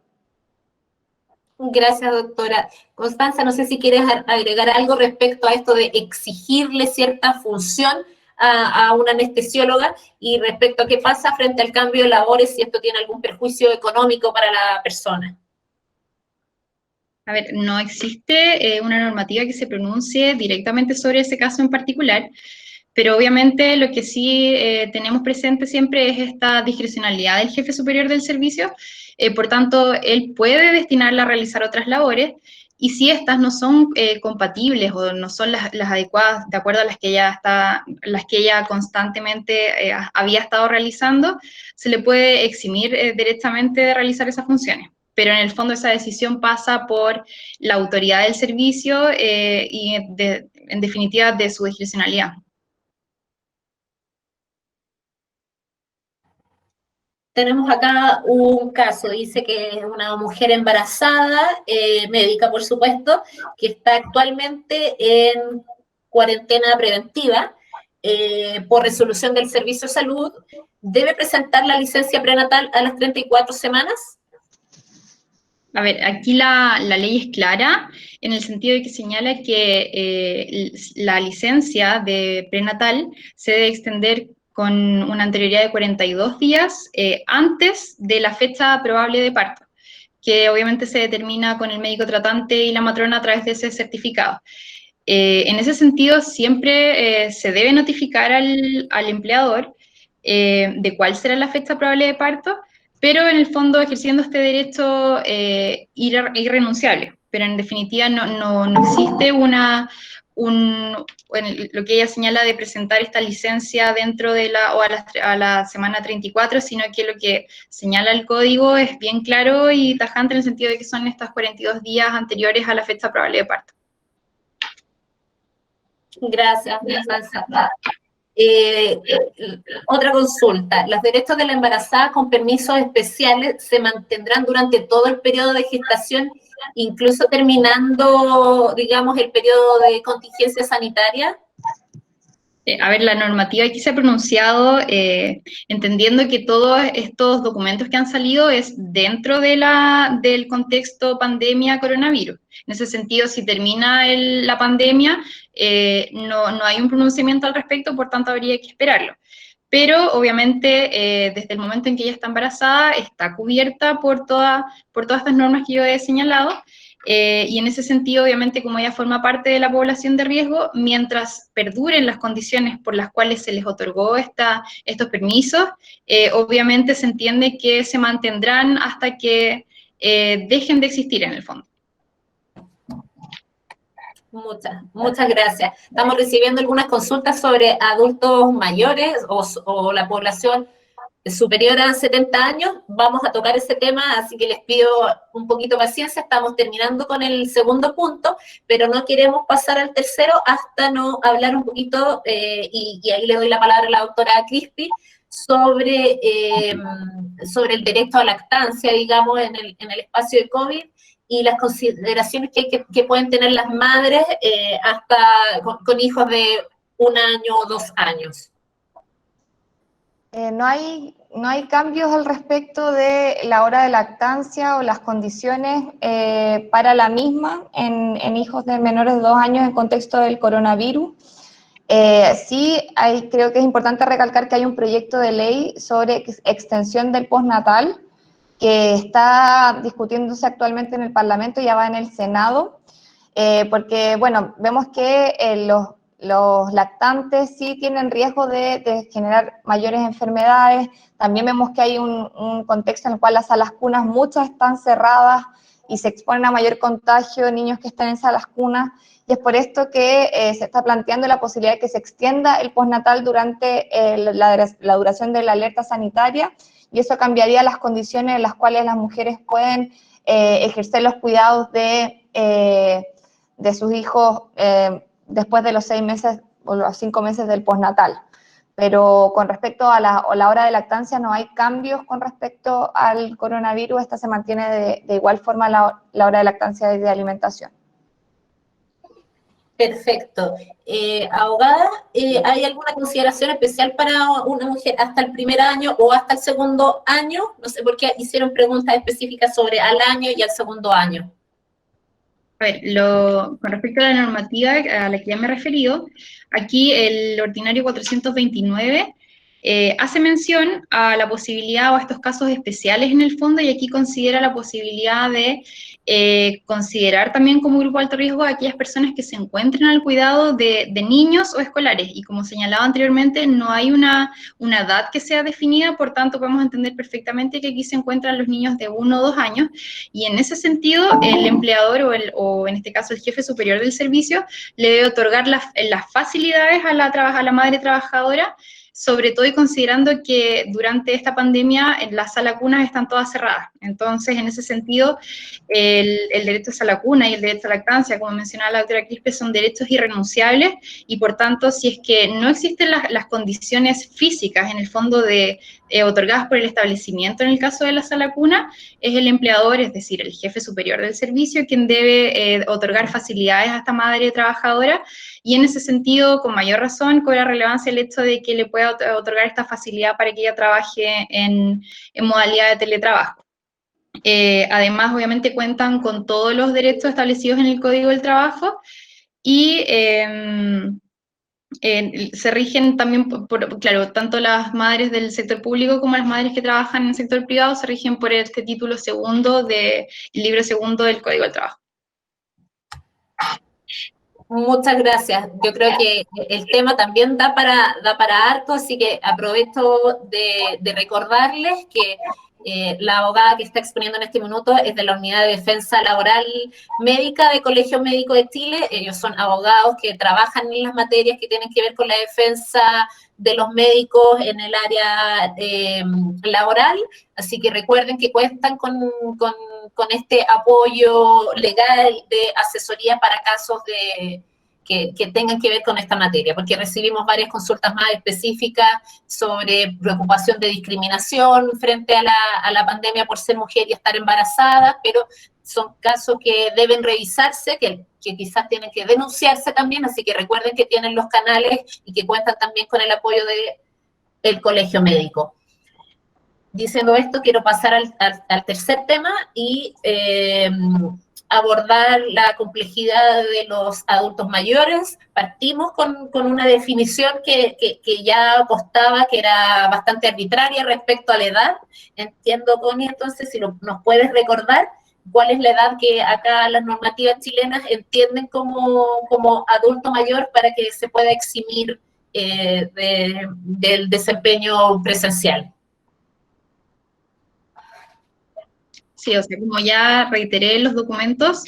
Gracias, doctora. Constanza, no sé si quieres agregar algo respecto a esto de exigirle cierta función a una anestesióloga y respecto a qué pasa frente al cambio de labores, si esto tiene algún perjuicio económico para la persona. A ver, no existe una normativa que se pronuncie directamente sobre ese caso en particular, pero obviamente lo que sí tenemos presente siempre es esta discrecionalidad del jefe superior del servicio. Por tanto, él puede destinarla a realizar otras labores, y si estas no son compatibles o no son las adecuadas de acuerdo a las que ella constantemente había estado realizando, se le puede eximir directamente de realizar esas funciones. Pero en el fondo esa decisión pasa por la autoridad del servicio y en definitiva de su discrecionalidad. Tenemos acá un caso, dice que es una mujer embarazada, médica por supuesto, que está actualmente en cuarentena preventiva por resolución del Servicio de Salud. ¿Debe presentar la licencia prenatal a las 34 semanas? A ver, aquí la ley es clara en el sentido de que señala que la licencia de prenatal se debe extender con una anterioridad de 42 días antes de la fecha probable de parto, que obviamente se determina con el médico tratante y la matrona a través de ese certificado. En ese sentido, siempre se debe notificar al empleador de cuál será la fecha probable de parto, pero en el fondo ejerciendo este derecho irrenunciable. Pero en definitiva no existe lo que ella señala de presentar esta licencia dentro de a la semana 34, sino que lo que señala el código es bien claro y tajante en el sentido de que son estos 42 días anteriores a la fecha probable de parto. Gracias, Constanza. Otra consulta. ¿Los derechos de la embarazada con permisos especiales se mantendrán durante todo el periodo de gestación, incluso terminando, digamos, el periodo de contingencia sanitaria? A ver, la normativa aquí se ha pronunciado entendiendo que todos estos documentos que han salido es dentro del contexto pandemia coronavirus. En ese sentido, si termina la pandemia, no hay un pronunciamiento al respecto, por tanto habría que esperarlo. Pero obviamente desde el momento en que ella está embarazada está cubierta por todas estas normas que yo he señalado. Y en ese sentido, obviamente, como ella forma parte de la población de riesgo, mientras perduren las condiciones por las cuales se les otorgó estos permisos, obviamente se entiende que se mantendrán hasta que dejen de existir en el fondo. Muchas gracias. Estamos recibiendo algunas consultas sobre adultos mayores o la población superior a 70 años. Vamos a tocar ese tema, así que les pido un poquito de paciencia. Estamos terminando con el segundo punto, pero no queremos pasar al tercero hasta no hablar un poquito, y ahí le doy la palabra a la doctora Crispi, sobre el derecho a lactancia, digamos, en el espacio de COVID, y las consideraciones que pueden tener las madres hasta con hijos de 1 año o 2 años. No hay cambios al respecto de la hora de lactancia o las condiciones para la misma en hijos de menores de 2 años en contexto del coronavirus. Sí, creo que es importante recalcar que hay un proyecto de ley sobre extensión del postnatal que está discutiéndose actualmente en el Parlamento, ya va en el Senado, porque, bueno, vemos que los lactantes sí tienen riesgo de generar mayores enfermedades. También vemos que hay un contexto en el cual las salas cunas, muchas están cerradas y se exponen a mayor contagio de niños que están en salas cunas. Y es por esto que se está planteando la posibilidad de que se extienda el postnatal durante la duración de la alerta sanitaria, y eso cambiaría las condiciones en las cuales las mujeres pueden ejercer los cuidados de sus hijos después de los 6 meses o los 5 meses del postnatal. Pero con respecto a la hora de lactancia no hay cambios con respecto al coronavirus, esta se mantiene de igual forma la hora de lactancia y de alimentación. Perfecto. Abogada, ¿hay alguna consideración especial para una mujer hasta el primer año o hasta el segundo año? No sé por qué hicieron preguntas específicas sobre al año y al segundo año. A ver, con respecto a la normativa a la que ya me he referido, aquí el ordinario 429 hace mención a la posibilidad o a estos casos especiales en el fondo, y aquí considera la posibilidad de considerar también como grupo de alto riesgo a aquellas personas que se encuentren al cuidado de niños o escolares, y como señalaba anteriormente, no hay una edad que sea definida, por tanto podemos entender perfectamente que aquí se encuentran los niños de 1 o 2 años, y en ese sentido el empleador o en este caso el jefe superior del servicio le debe otorgar las facilidades a la madre trabajadora, sobre todo y considerando que durante esta pandemia las salas cunas están todas cerradas. Entonces, en ese sentido, el derecho a sala cuna y el derecho a lactancia, como mencionaba la doctora Quispe, son derechos irrenunciables, y por tanto, si es que no existen las condiciones físicas, en el fondo, otorgadas por el establecimiento en el caso de la sala cuna, es el empleador, es decir, el jefe superior del servicio, quien debe otorgar facilidades a esta madre trabajadora, y en ese sentido, con mayor razón, cobra relevancia el hecho de que le pueda otorgar esta facilidad para que ella trabaje en modalidad de teletrabajo. Además, obviamente, cuentan con todos los derechos establecidos en el Código del Trabajo, y se rigen también, claro, tanto las madres del sector público como las madres que trabajan en el sector privado se rigen por este título segundo del libro segundo del Código del Trabajo. Muchas gracias. Yo creo que el tema también da para harto, así que aprovecho de recordarles que la abogada que está exponiendo en este minuto es de la Unidad de Defensa Laboral Médica de Colegio Médico de Chile. Ellos son abogados que trabajan en las materias que tienen que ver con la defensa de los médicos en el área laboral, así que recuerden que cuentan con este apoyo legal de asesoría para casos que tengan que ver con esta materia, porque recibimos varias consultas más específicas sobre preocupación de discriminación frente a la pandemia por ser mujer y estar embarazada, pero son casos que deben revisarse, que quizás tienen que denunciarse también, así que recuerden que tienen los canales y que cuentan también con el apoyo del Colegio Médico. Diciendo esto, quiero pasar al tercer tema y abordar la complejidad de los adultos mayores. Partimos con una definición que ya costaba, que era bastante arbitraria respecto a la edad. Entiendo, Connie, entonces, si nos puedes recordar cuál es la edad que acá las normativas chilenas entienden como adulto mayor para que se pueda eximir del desempeño presencial. Sí, o sea, como ya reiteré en los documentos,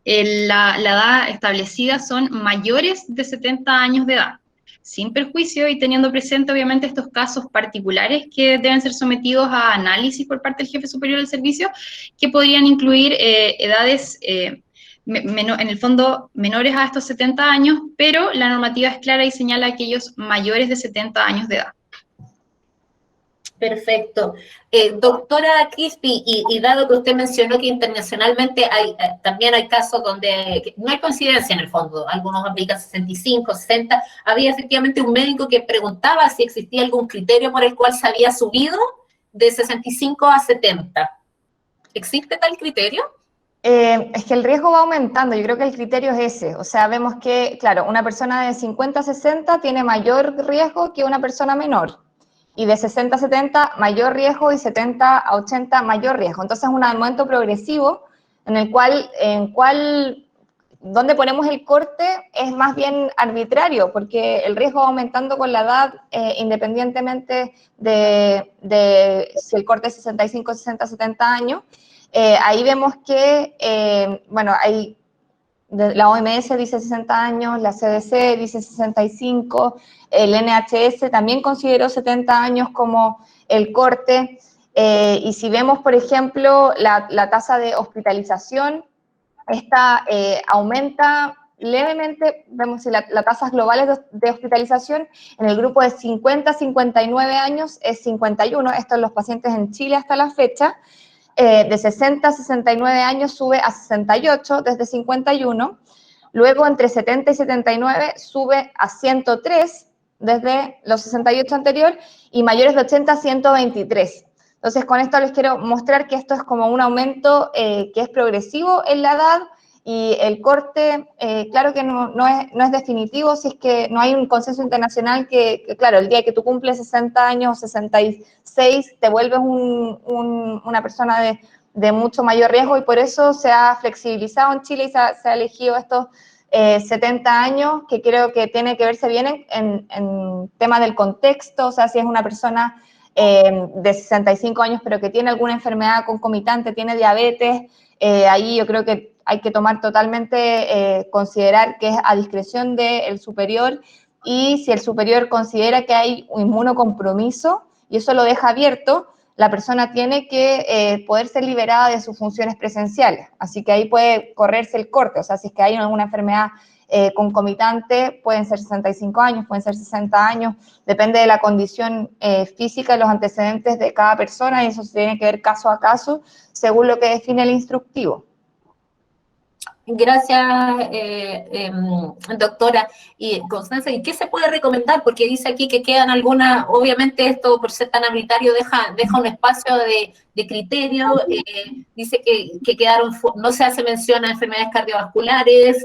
la edad establecida son mayores de 70 años de edad, sin perjuicio y teniendo presente obviamente estos casos particulares que deben ser sometidos a análisis por parte del jefe superior del servicio, que podrían incluir edades en el fondo menores a estos 70 años, pero la normativa es clara y señala a aquellos mayores de 70 años de edad. Perfecto. Doctora Crispi, y dado que usted mencionó que internacionalmente también hay casos donde no hay coincidencia en el fondo, algunos aplican 65, 60, había efectivamente un médico que preguntaba si existía algún criterio por el cual se había subido de 65 a 70. ¿Existe tal criterio? Es que el riesgo va aumentando, yo creo que el criterio es ese, o sea, vemos que, claro, una persona de 50 a 60 tiene mayor riesgo que una persona menor, y de 60 a 70 mayor riesgo y 70 a 80 mayor riesgo, entonces es un aumento progresivo en el cual donde ponemos el corte es más bien arbitrario, porque el riesgo va aumentando con la edad, independientemente de si el corte es 65, 60, 70 años. Ahí vemos que, bueno, la OMS dice 60 años, la CDC dice 65, el NHS también consideró 70 años como el corte, y si vemos, por ejemplo, la tasa de hospitalización, esta aumenta levemente, vemos las tasas globales de hospitalización en el grupo de 50 a 59 años es 51, esto en los pacientes en Chile hasta la fecha, de 60 a 69 años sube a 68 desde 51, luego entre 70 y 79 sube a 103 desde los 68 anterior, y mayores de 80 a 123. Entonces, con esto les quiero mostrar que esto es como un aumento que es progresivo en la edad, y el corte, claro que no es definitivo, si es que no hay un consenso internacional que, claro, el día que tú cumples 60 años, 66, te vuelves una persona de mucho mayor riesgo, y por eso se ha flexibilizado en Chile y se ha elegido estos 70 años, que creo que tiene que verse bien en tema del contexto, o sea, si es una persona de 65 años, pero que tiene alguna enfermedad concomitante, tiene diabetes, ahí yo creo que hay que tomar totalmente, considerar que es a discreción del superior, y si el superior considera que hay un inmunocompromiso, y eso lo deja abierto, la persona tiene que poder ser liberada de sus funciones presenciales, así que ahí puede correrse el corte, o sea, si es que hay alguna enfermedad concomitante, pueden ser 65 años, pueden ser 60 años, depende de la condición física y los antecedentes de cada persona, y eso se tiene que ver caso a caso, según lo que define el instructivo. Gracias, doctora. Y Constanza, ¿y qué se puede recomendar? Porque dice aquí que quedan algunas, obviamente esto por ser tan arbitrario deja un espacio de criterio, dice que quedaron, no se hace mención a enfermedades cardiovasculares,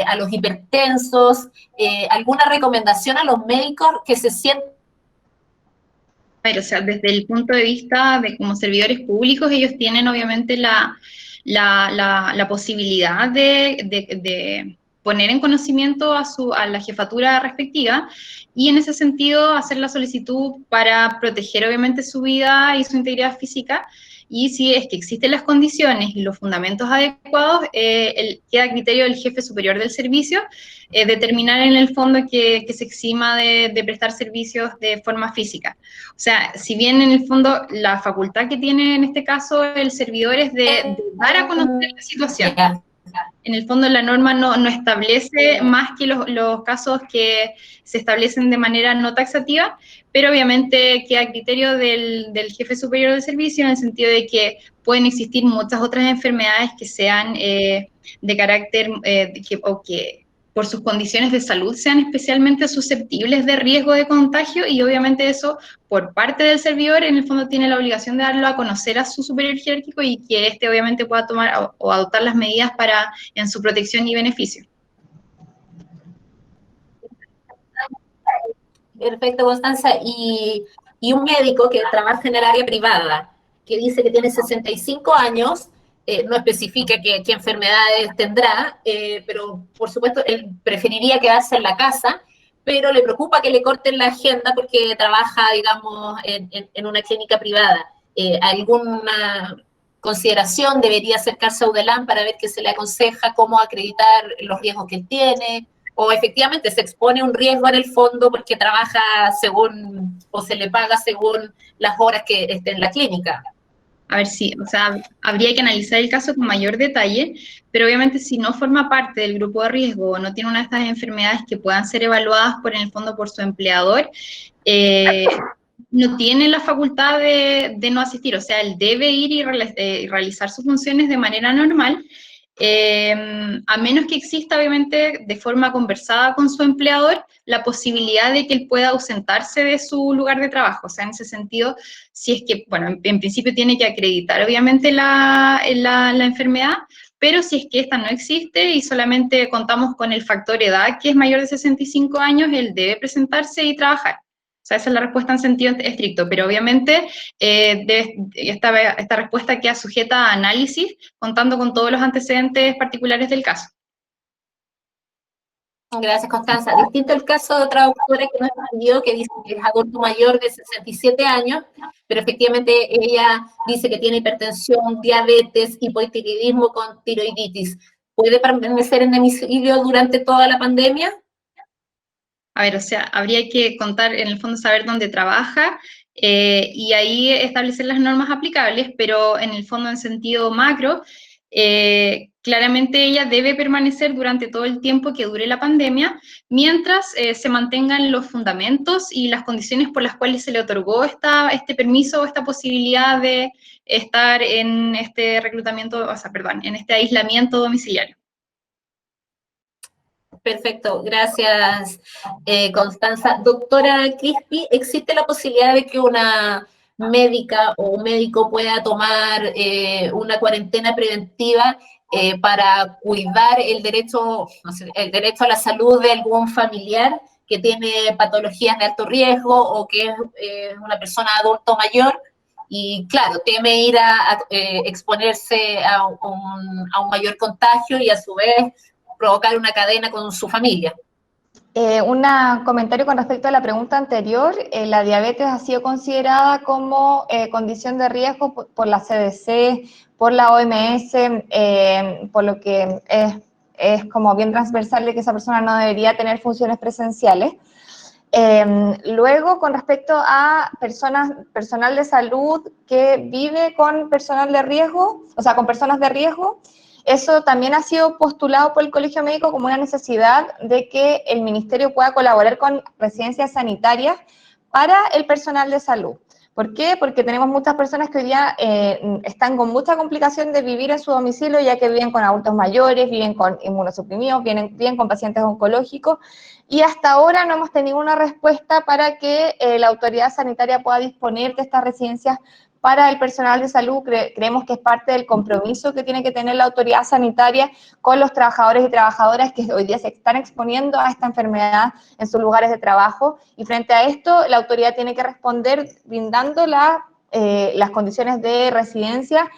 a los hipertensos, ¿alguna recomendación a los médicos que se sientan? O sea, desde el punto de vista de como servidores públicos, ellos tienen obviamente la posibilidad de poner en conocimiento a la jefatura respectiva, y en ese sentido hacer la solicitud para proteger obviamente su vida y su integridad física, y si es que existen las condiciones y los fundamentos adecuados, queda a criterio del jefe superior del servicio determinar en el fondo que se exima de prestar servicios de forma física. O sea, si bien en el fondo la facultad que tiene en este caso el servidor es de dar a conocer la situación. En el fondo la norma no establece más que los casos que se establecen de manera no taxativa, pero obviamente queda a criterio del jefe superior del servicio, en el sentido de que pueden existir muchas otras enfermedades que sean de carácter, que por sus condiciones de salud sean especialmente susceptibles de riesgo de contagio, y obviamente eso, por parte del servidor, en el fondo tiene la obligación de darlo a conocer a su superior jerárquico, y que éste obviamente pueda tomar o adoptar las medidas en su protección y beneficio. Perfecto, Constanza. Y un médico que trabaja en el área privada, que dice que tiene 65 años, no especifica qué enfermedades tendrá, pero por supuesto él preferiría quedarse en la casa, pero le preocupa que le corten la agenda porque trabaja, digamos, en una clínica privada. ¿Alguna consideración? ¿Debería acercarse a UDELAM para ver qué se le aconseja, cómo acreditar los riesgos que él tiene? O efectivamente se expone un riesgo en el fondo porque trabaja según, o se le paga según las horas que esté en la clínica. A ver, sí, o sea, habría que analizar el caso con mayor detalle, pero obviamente si no forma parte del grupo de riesgo o no tiene una de estas enfermedades que puedan ser evaluadas en el fondo por su empleador, no tiene la facultad de no asistir, o sea, él debe ir y realizar sus funciones de manera normal, a menos que exista, obviamente, de forma conversada con su empleador, la posibilidad de que él pueda ausentarse de su lugar de trabajo. O sea, en ese sentido, si es que, bueno, en principio tiene que acreditar, obviamente, la enfermedad, pero si es que esta no existe y solamente contamos con el factor edad, que es mayor de 65 años, él debe presentarse y trabajar. O sea, esa es la respuesta en sentido estricto, pero obviamente esta respuesta queda sujeta a análisis, contando con todos los antecedentes particulares del caso. Gracias, Constanza. Distinto el caso de otra doctora que nos escribió, que dice que es adulto mayor de 67 años, pero efectivamente ella dice que tiene hipertensión, diabetes, hipotiroidismo con tiroiditis. ¿Puede permanecer en domicilio durante toda la pandemia? A ver, o sea, habría que contar, en el fondo, saber dónde trabaja y ahí establecer las normas aplicables, pero en el fondo, en sentido macro, claramente ella debe permanecer durante todo el tiempo que dure la pandemia, mientras se mantengan los fundamentos y las condiciones por las cuales se le otorgó este permiso o esta posibilidad de estar en este reclutamiento, o sea, perdón, en este aislamiento domiciliario. Perfecto, gracias, Constanza. Doctora Crispi, ¿existe la posibilidad de que una médica o un médico pueda tomar una cuarentena preventiva para cuidar el derecho, no sé, el derecho a la salud de algún familiar que tiene patologías de alto riesgo o que es una persona adulto mayor? Y claro, teme ir a exponerse a un mayor contagio y a su vez provocar una cadena con su familia. Un comentario con respecto a la pregunta anterior. La diabetes ha sido considerada como condición de riesgo por la CDC, por la OMS, por lo que es como bien transversal de que esa persona no debería tener funciones presenciales. Luego, con respecto a personal de salud que vive con personal de riesgo, o sea, con personas de riesgo, eso también ha sido postulado por el Colegio Médico como una necesidad de que el ministerio pueda colaborar con residencias sanitarias para el personal de salud. ¿Por qué? Porque tenemos muchas personas que hoy día están con mucha complicación de vivir en su domicilio, ya que viven con adultos mayores, viven con inmunosuprimidos, viven con pacientes oncológicos, y hasta ahora no hemos tenido una respuesta para que la autoridad sanitaria pueda disponer de estas residencias para el personal de salud. Creemos que es parte del compromiso que tiene que tener la autoridad sanitaria con los trabajadores y trabajadoras que hoy día se están exponiendo a esta enfermedad en sus lugares de trabajo, y frente a esto la autoridad tiene que responder brindando las condiciones de residencia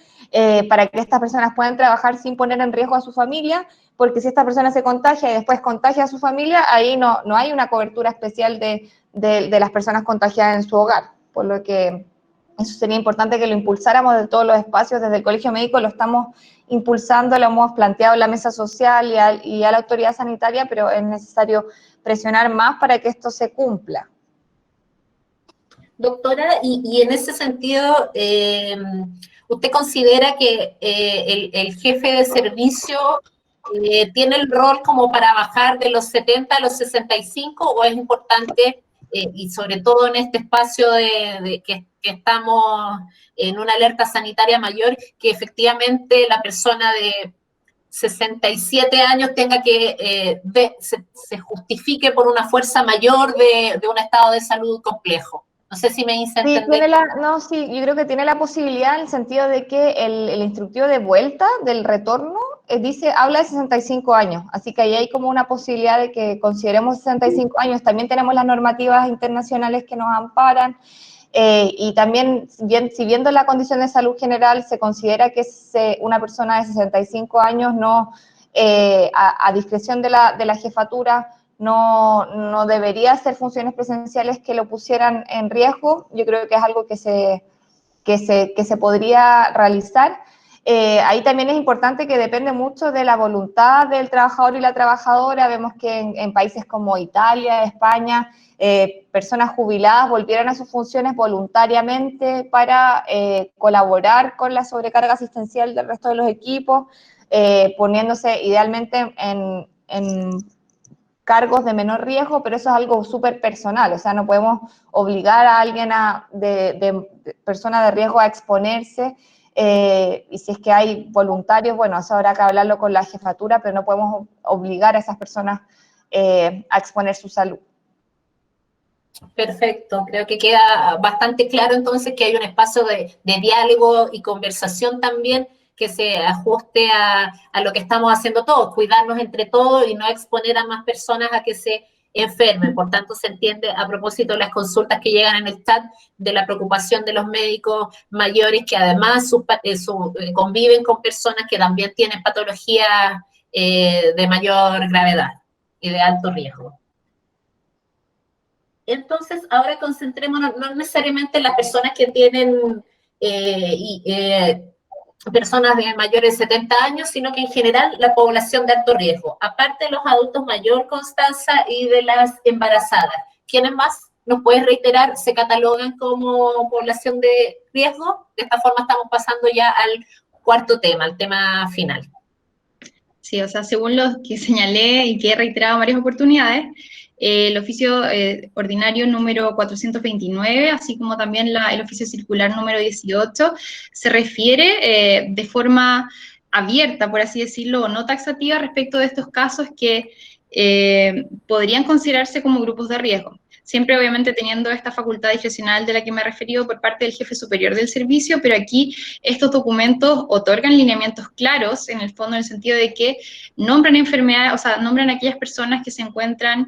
para que estas personas puedan trabajar sin poner en riesgo a su familia, porque si esta persona se contagia y después contagia a su familia, ahí no hay una cobertura especial de las personas contagiadas en su hogar, por lo que eso sería importante que lo impulsáramos de todos los espacios. Desde el Colegio Médico lo estamos impulsando, lo hemos planteado en la mesa social y a la autoridad sanitaria, pero es necesario presionar más para que esto se cumpla. Doctora, y en ese sentido, ¿usted considera que el jefe de servicio tiene el rol como para bajar de los 70 a los 65, o es importante, y sobre todo en este espacio que estamos en una alerta sanitaria mayor, que efectivamente la persona de 67 años tenga que se justifique por una fuerza mayor de un estado de salud complejo? No sé si me hice Sí, entender. sí, yo creo que tiene la posibilidad en el sentido de que el instructivo de vuelta, del retorno, habla de 65 años, así que ahí hay como una posibilidad de que consideremos 65 años. También tenemos las normativas internacionales que nos amparan, y también, si viendo la condición de salud general, se considera que una persona de 65 años no, a discreción de la jefatura, no debería hacer funciones presenciales que lo pusieran en riesgo. Yo creo que es algo que se podría realizar. Ahí también es importante que depende mucho de la voluntad del trabajador y la trabajadora. Vemos que en países como Italia, España, personas jubiladas volvieron a sus funciones voluntariamente para colaborar con la sobrecarga asistencial del resto de los equipos, poniéndose idealmente en cargos de menor riesgo, pero eso es algo súper personal, o sea, no podemos obligar a alguien de persona de riesgo a exponerse, y si es que hay voluntarios, bueno, eso habrá que hablarlo con la jefatura, pero no podemos obligar a esas personas a exponer su salud. Perfecto, creo que queda bastante claro entonces que hay un espacio de diálogo y conversación también que se ajuste a lo que estamos haciendo todos, cuidarnos entre todos y no exponer a más personas a que se enfermen. Por tanto, se entiende a propósito de las consultas que llegan en el chat de la preocupación de los médicos mayores que además conviven con personas que también tienen patologías de mayor gravedad y de alto riesgo. Entonces, ahora concentrémonos no necesariamente en las personas que tienen personas de mayores de 70 años, sino que en general la población de alto riesgo, aparte de los adultos mayor, Constanza, y de las embarazadas. ¿Quiénes más, nos puedes reiterar, se catalogan como población de riesgo? De esta forma estamos pasando ya al cuarto tema, al tema final. Sí, o sea, según lo que señalé y que he reiterado en varias oportunidades, el oficio ordinario número 429, así como también el oficio circular número 18, se refiere de forma abierta, por así decirlo, o no taxativa respecto de estos casos que podrían considerarse como grupos de riesgo. Siempre obviamente teniendo esta facultad discrecional de la que me he referido por parte del jefe superior del servicio, pero aquí estos documentos otorgan lineamientos claros, en el fondo, en el sentido de que nombran enfermedades, o sea, nombran a aquellas personas que se encuentran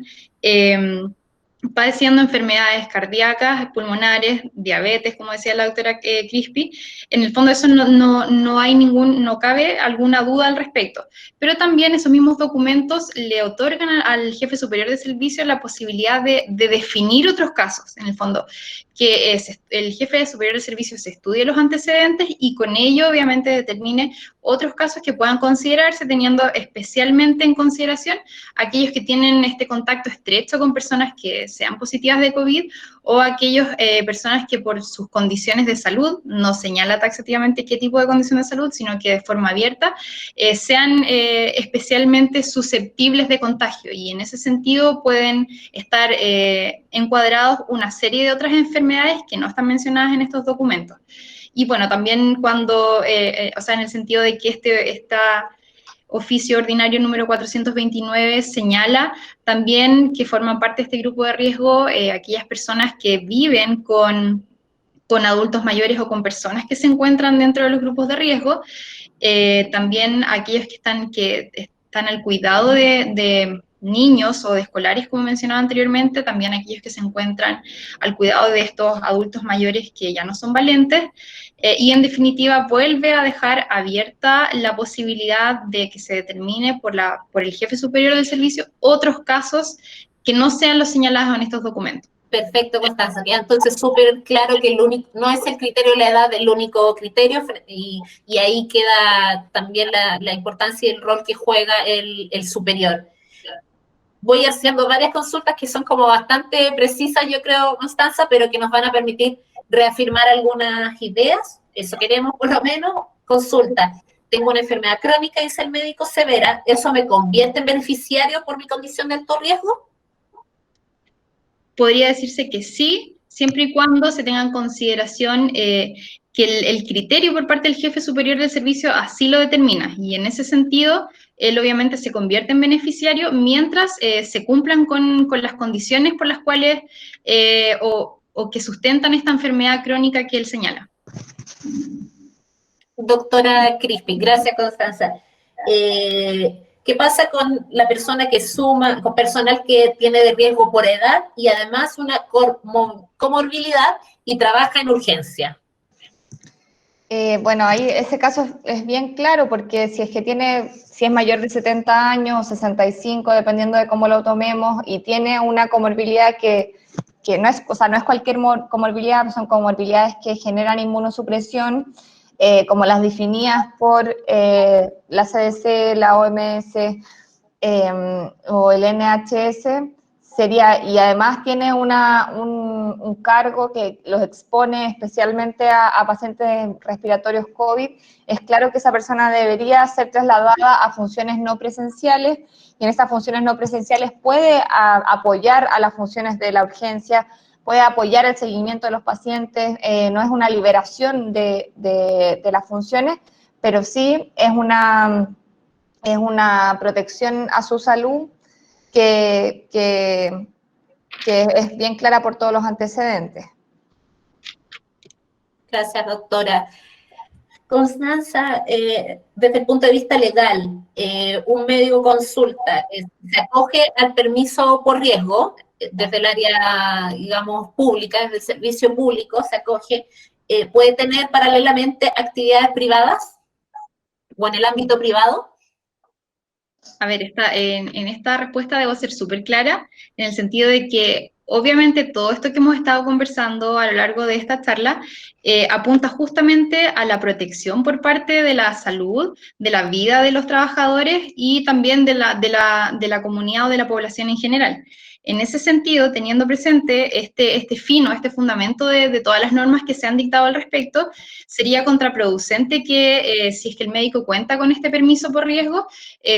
padeciendo enfermedades cardíacas, pulmonares, diabetes, como decía la doctora Crispi. En el fondo eso no cabe alguna duda al respecto. Pero también esos mismos documentos le otorgan al jefe superior de servicio la posibilidad de definir otros casos, en el fondo, que el jefe superior de servicio se estudie los antecedentes y con ello obviamente determine otros casos que puedan considerarse, teniendo especialmente en consideración aquellos que tienen este contacto estrecho con personas que sean positivas de COVID o aquellas personas que por sus condiciones de salud, no señala taxativamente qué tipo de condición de salud, sino que de forma abierta, sean especialmente susceptibles de contagio. Y en ese sentido pueden estar encuadrados una serie de otras enfermedades que no están mencionadas en estos documentos. Y bueno, también cuando, o sea, en el sentido de que esta oficio ordinario número 429 señala también que forman parte de este grupo de riesgo aquellas personas que viven con adultos mayores o con personas que se encuentran dentro de los grupos de riesgo, también aquellos que están al cuidado de niños o de escolares, como mencionaba anteriormente, también aquellos que se encuentran al cuidado de estos adultos mayores que ya no son valentes, y en definitiva vuelve a dejar abierta la posibilidad de que se determine por el jefe superior del servicio otros casos que no sean los señalados en estos documentos. Perfecto, Constanza. Ya, entonces, súper claro que no es el criterio de la edad el único criterio, y ahí queda también la importancia y el rol que juega el superior. Voy haciendo varias consultas que son como bastante precisas, yo creo, Constanza, pero que nos van a permitir reafirmar algunas ideas. Eso queremos, por lo menos. Consulta. Tengo una enfermedad crónica, dice el médico, severa. ¿Eso me convierte en beneficiario por mi condición de alto riesgo? Podría decirse que sí, siempre y cuando se tenga en consideración que el criterio por parte del jefe superior del servicio así lo determina, y en ese sentido, él obviamente se convierte en beneficiario mientras se cumplan con las condiciones por las cuales o que sustentan esta enfermedad crónica que él señala. Doctora Crispi, gracias, Constanza. ¿Qué pasa con la persona que suma, con personal que tiene de riesgo por edad y además una comorbilidad y trabaja en urgencia? Bueno, ahí ese caso es bien claro, porque si es mayor de 70 años o 65, dependiendo de cómo lo tomemos, y tiene una comorbilidad que no es, o sea, no es cualquier comorbilidad, son comorbilidades que generan inmunosupresión, como las definidas por la CDC, la OMS o el NHS, y además tiene un cargo que los expone especialmente a pacientes respiratorios COVID, es claro que esa persona debería ser trasladada a funciones no presenciales, y en esas funciones no presenciales puede apoyar a las funciones de la urgencia, puede apoyar el seguimiento de los pacientes, no es una liberación de las funciones, pero sí es una protección a su salud que es bien clara por todos los antecedentes. Gracias, doctora. Constanza, desde el punto de vista legal, un médico consulta, se acoge al permiso por riesgo, desde el área, digamos, pública, desde el servicio público, se acoge, puede tener paralelamente actividades privadas o en el ámbito privado. A ver, en esta respuesta debo ser súper clara, en el sentido de que obviamente todo esto que hemos estado conversando a lo largo de esta charla apunta justamente a la protección por parte de la salud, de la vida de los trabajadores y también de la comunidad o de la población en general. En ese sentido, teniendo presente este fundamento de todas las normas que se han dictado al respecto, sería contraproducente que si es que el médico cuenta con este permiso por riesgo,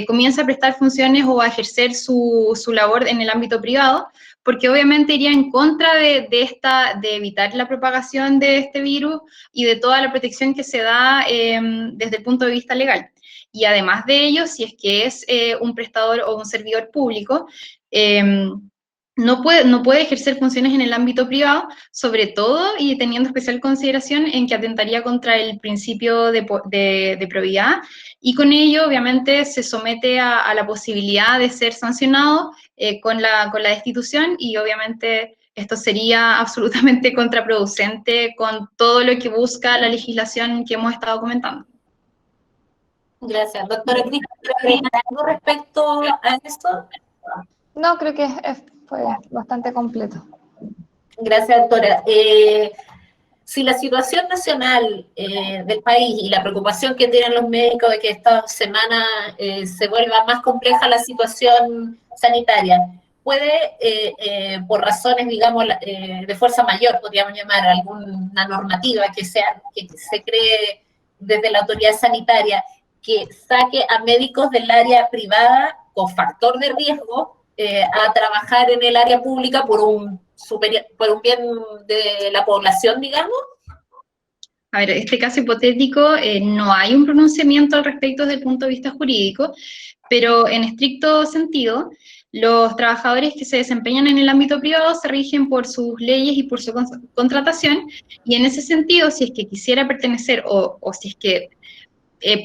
comienza a prestar funciones o a ejercer su labor en el ámbito privado, porque obviamente iría en contra de evitar la propagación de este virus y de toda la protección que se da desde el punto de vista legal. Y además de ello, si es que es un prestador o un servidor público, no puede ejercer funciones en el ámbito privado, sobre todo y teniendo especial consideración en que atentaría contra el principio de probidad, y con ello obviamente se somete a la posibilidad de ser sancionado con la destitución, y obviamente esto sería absolutamente contraproducente con todo lo que busca la legislación que hemos estado comentando. Gracias. Doctora Cristina, ¿algo respecto a esto? No, creo que fue bastante completo. Gracias, doctora. Si la situación nacional del país y la preocupación que tienen los médicos de que esta semana se vuelva más compleja la situación sanitaria, puede, por razones, digamos, de fuerza mayor, podríamos llamar, alguna normativa que se cree desde la autoridad sanitaria, que saque a médicos del área privada con factor de riesgo a trabajar en el área pública por un bien de la población, digamos? A ver, este caso hipotético no hay un pronunciamiento al respecto desde el punto de vista jurídico, pero en estricto sentido, los trabajadores que se desempeñan en el ámbito privado se rigen por sus leyes y por su contratación, y en ese sentido, si es que quisiera pertenecer o si es que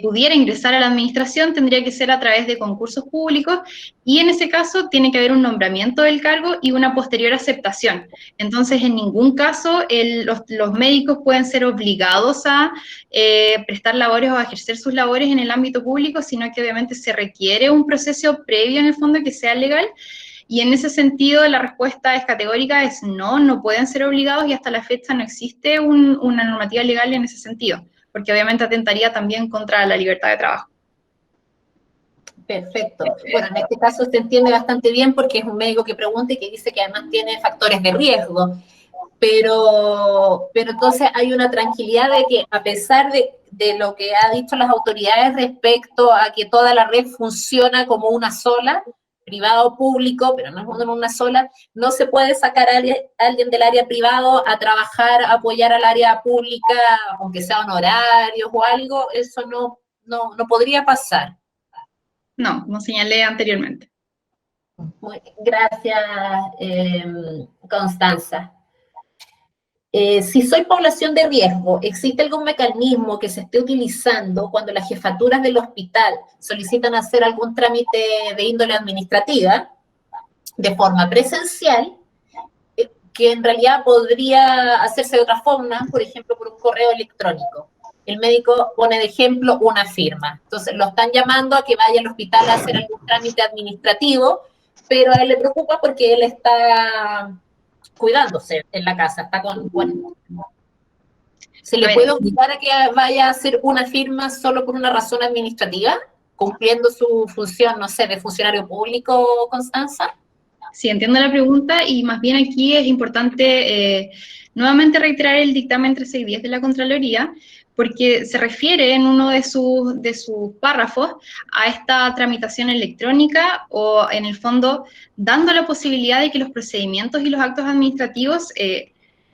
pudiera ingresar a la administración, tendría que ser a través de concursos públicos, y en ese caso tiene que haber un nombramiento del cargo y una posterior aceptación. Entonces, en ningún caso los médicos pueden ser obligados a prestar labores o a ejercer sus labores en el ámbito público, sino que obviamente se requiere un proceso previo en el fondo que sea legal. Y en ese sentido la respuesta es categórica, es no pueden ser obligados, y hasta la fecha no existe una normativa legal en ese sentido, porque obviamente atentaría también contra la libertad de trabajo. Perfecto. Bueno, en este caso se entiende bastante bien porque es un médico que pregunta y que dice que además tiene factores de riesgo. Pero entonces hay una tranquilidad de que a pesar de lo que han dicho las autoridades respecto a que toda la red funciona como una sola, privado o público, pero no es una sola, no se puede sacar a alguien del área privado a trabajar, a apoyar al área pública, aunque sea honorarios o algo, eso no podría pasar. No, como señalé anteriormente. Gracias, Constanza. Si soy población de riesgo, ¿existe algún mecanismo que se esté utilizando cuando las jefaturas del hospital solicitan hacer algún trámite de índole administrativa de forma presencial, que en realidad podría hacerse de otra forma, por ejemplo, por un correo electrónico? El médico pone de ejemplo una firma. Entonces lo están llamando a que vaya al hospital a hacer algún trámite administrativo, pero a él le preocupa porque él está cuidándose en la casa, está ¿Se le puede obligar a que vaya a hacer una firma solo por una razón administrativa, cumpliendo su función, no sé, de funcionario público, Constanza? Sí, entiendo la pregunta y más bien aquí es importante nuevamente reiterar el dictamen 1310 de la Contraloría, porque se refiere en uno de sus párrafos a esta tramitación electrónica o en el fondo dando la posibilidad de que los procedimientos y los actos administrativos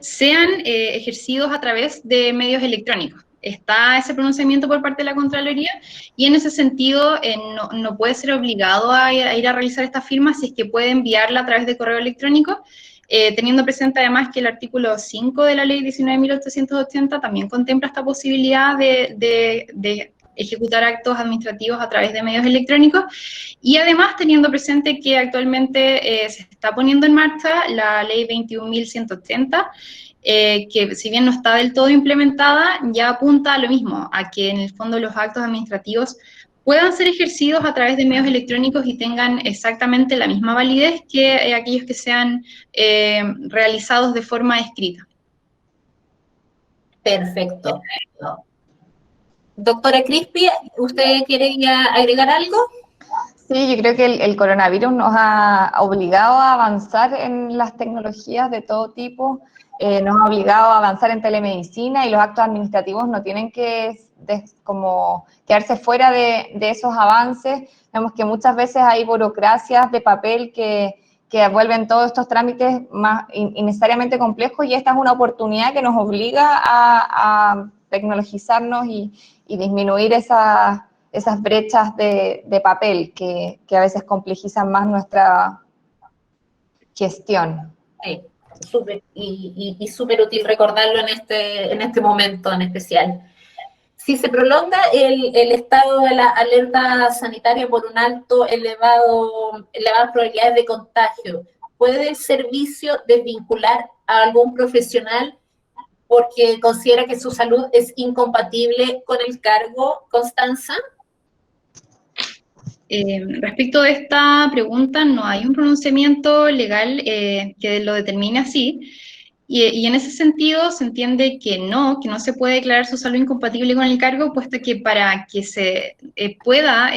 sean ejercidos a través de medios electrónicos. Está ese pronunciamiento por parte de la Contraloría y en ese sentido no puede ser obligado a ir a realizar esta firma si es que puede enviarla a través de correo electrónico, teniendo presente además que el artículo 5 de la ley 19.880 también contempla esta posibilidad de ejecutar actos administrativos a través de medios electrónicos y además teniendo presente que actualmente se está poniendo en marcha la ley 21.180, que si bien no está del todo implementada, ya apunta a lo mismo, a que en el fondo los actos administrativos puedan ser ejercidos a través de medios electrónicos y tengan exactamente la misma validez que aquellos que sean realizados de forma escrita. Perfecto. Doctora Crispi, ¿usted quiere ya agregar algo? Sí, yo creo que el coronavirus nos ha obligado a avanzar en las tecnologías de todo tipo, nos ha obligado a avanzar en telemedicina y los actos administrativos no tienen que como quedarse fuera de esos avances. Vemos que muchas veces hay burocracias de papel que vuelven todos estos trámites más innecesariamente complejos y esta es una oportunidad que nos obliga a tecnologizarnos y disminuir esas brechas de papel que a veces complejizan más nuestra gestión. Sí, súper, y súper útil recordarlo en este momento en especial. Si se prolonga el estado de la alerta sanitaria por un elevadas probabilidades de contagio, ¿puede el servicio desvincular a algún profesional porque considera que su salud es incompatible con el cargo, Constanza? Respecto de esta pregunta, no hay un pronunciamiento legal que lo determine así, y en ese sentido se entiende que no se puede declarar su salud incompatible con el cargo, puesto que para que se pueda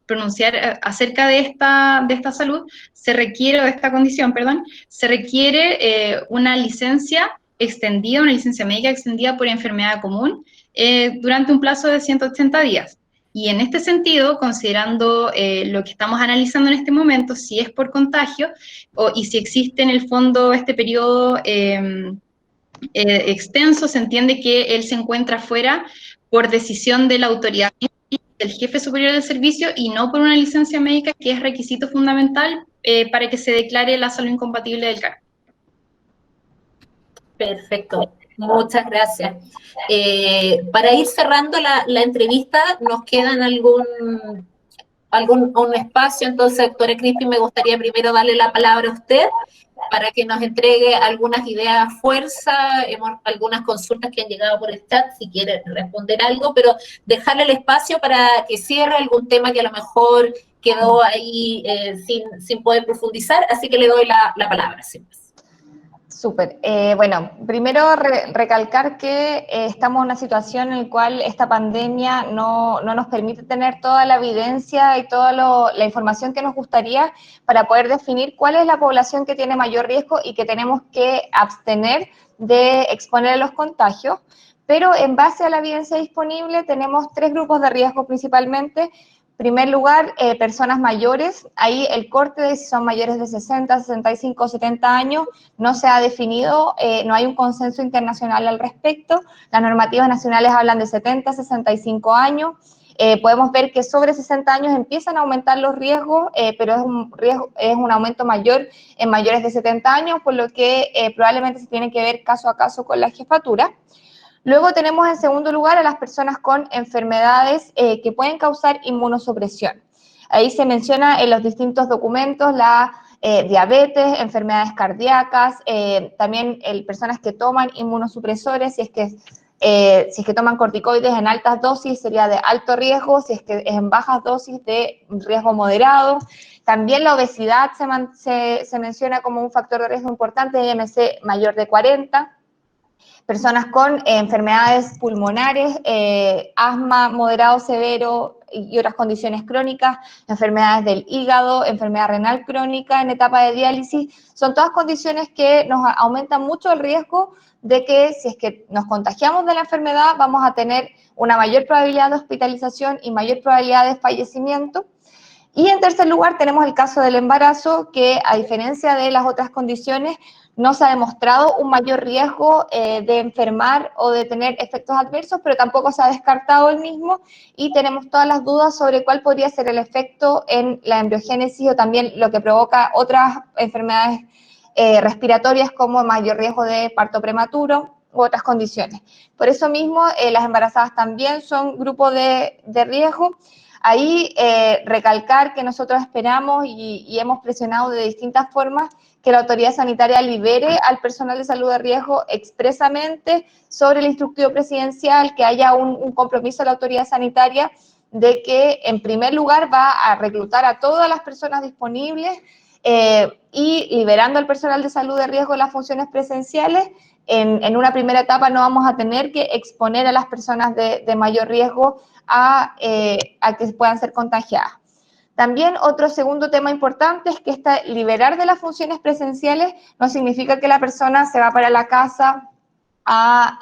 pronunciar acerca de esta salud, se requiere, o de esta condición, perdón, se requiere una licencia extendida, una licencia médica extendida por enfermedad común durante un plazo de 180 días. Y en este sentido, considerando lo que estamos analizando en este momento, si es por contagio y si existe en el fondo este periodo extenso, se entiende que él se encuentra fuera por decisión de la autoridad del jefe superior del servicio y no por una licencia médica que es requisito fundamental para que se declare la salud incompatible del cargo. Perfecto, muchas gracias. Para ir cerrando la entrevista, nos quedan un espacio, entonces, doctora Crispi, me gustaría primero darle la palabra a usted para que nos entregue algunas ideas a fuerza, algunas consultas que han llegado por el chat, si quiere responder algo, pero dejarle el espacio para que cierre algún tema que a lo mejor quedó ahí sin poder profundizar, así que le doy la palabra. Sí. Súper. Bueno, primero recalcar que estamos en una situación en la cual esta pandemia no nos permite tener toda la evidencia y toda la información que nos gustaría para poder definir cuál es la población que tiene mayor riesgo y que tenemos que abstener de exponer a los contagios. Pero en base a la evidencia disponible tenemos 3 grupos de riesgo principalmente. En primer lugar, personas mayores, ahí el corte de si son mayores de 60, 65 o 70 años no se ha definido, no hay un consenso internacional al respecto, las normativas nacionales hablan de 70, 65 años, podemos ver que sobre 60 años empiezan a aumentar los riesgos, pero es un aumento mayor en mayores de 70 años, por lo que probablemente se tiene que ver caso a caso con la jefatura. Luego tenemos en segundo lugar a las personas con enfermedades que pueden causar inmunosupresión. Ahí se menciona en los distintos documentos la diabetes, enfermedades cardíacas, también personas que toman inmunosupresores, si es que toman corticoides en altas dosis sería de alto riesgo, si es que es en bajas dosis de riesgo moderado. También la obesidad se menciona como un factor de riesgo importante, IMC mayor de 40. Personas con enfermedades pulmonares, asma moderado severo, y otras condiciones crónicas, enfermedades del hígado, enfermedad renal crónica en etapa de diálisis, son todas condiciones que nos aumentan mucho el riesgo de que si es que nos contagiamos de la enfermedad vamos a tener una mayor probabilidad de hospitalización y mayor probabilidad de fallecimiento. Y en tercer lugar tenemos el caso del embarazo, que a diferencia de las otras condiciones, no se ha demostrado un mayor riesgo de enfermar o de tener efectos adversos, pero tampoco se ha descartado el mismo y tenemos todas las dudas sobre cuál podría ser el efecto en la embriogénesis o también lo que provoca otras enfermedades respiratorias como mayor riesgo de parto prematuro u otras condiciones. Por eso mismo, las embarazadas también son grupo de riesgo. Ahí recalcar que nosotros esperamos y hemos presionado de distintas formas que la autoridad sanitaria libere al personal de salud de riesgo expresamente sobre el instructivo presidencial, que haya un compromiso de la autoridad sanitaria de que en primer lugar va a reclutar a todas las personas disponibles y liberando al personal de salud de riesgo de las funciones presenciales. En una primera etapa no vamos a tener que exponer a las personas de mayor riesgo a que puedan ser contagiadas. También otro segundo tema importante es que liberar de las funciones presenciales no significa que la persona se va para la casa a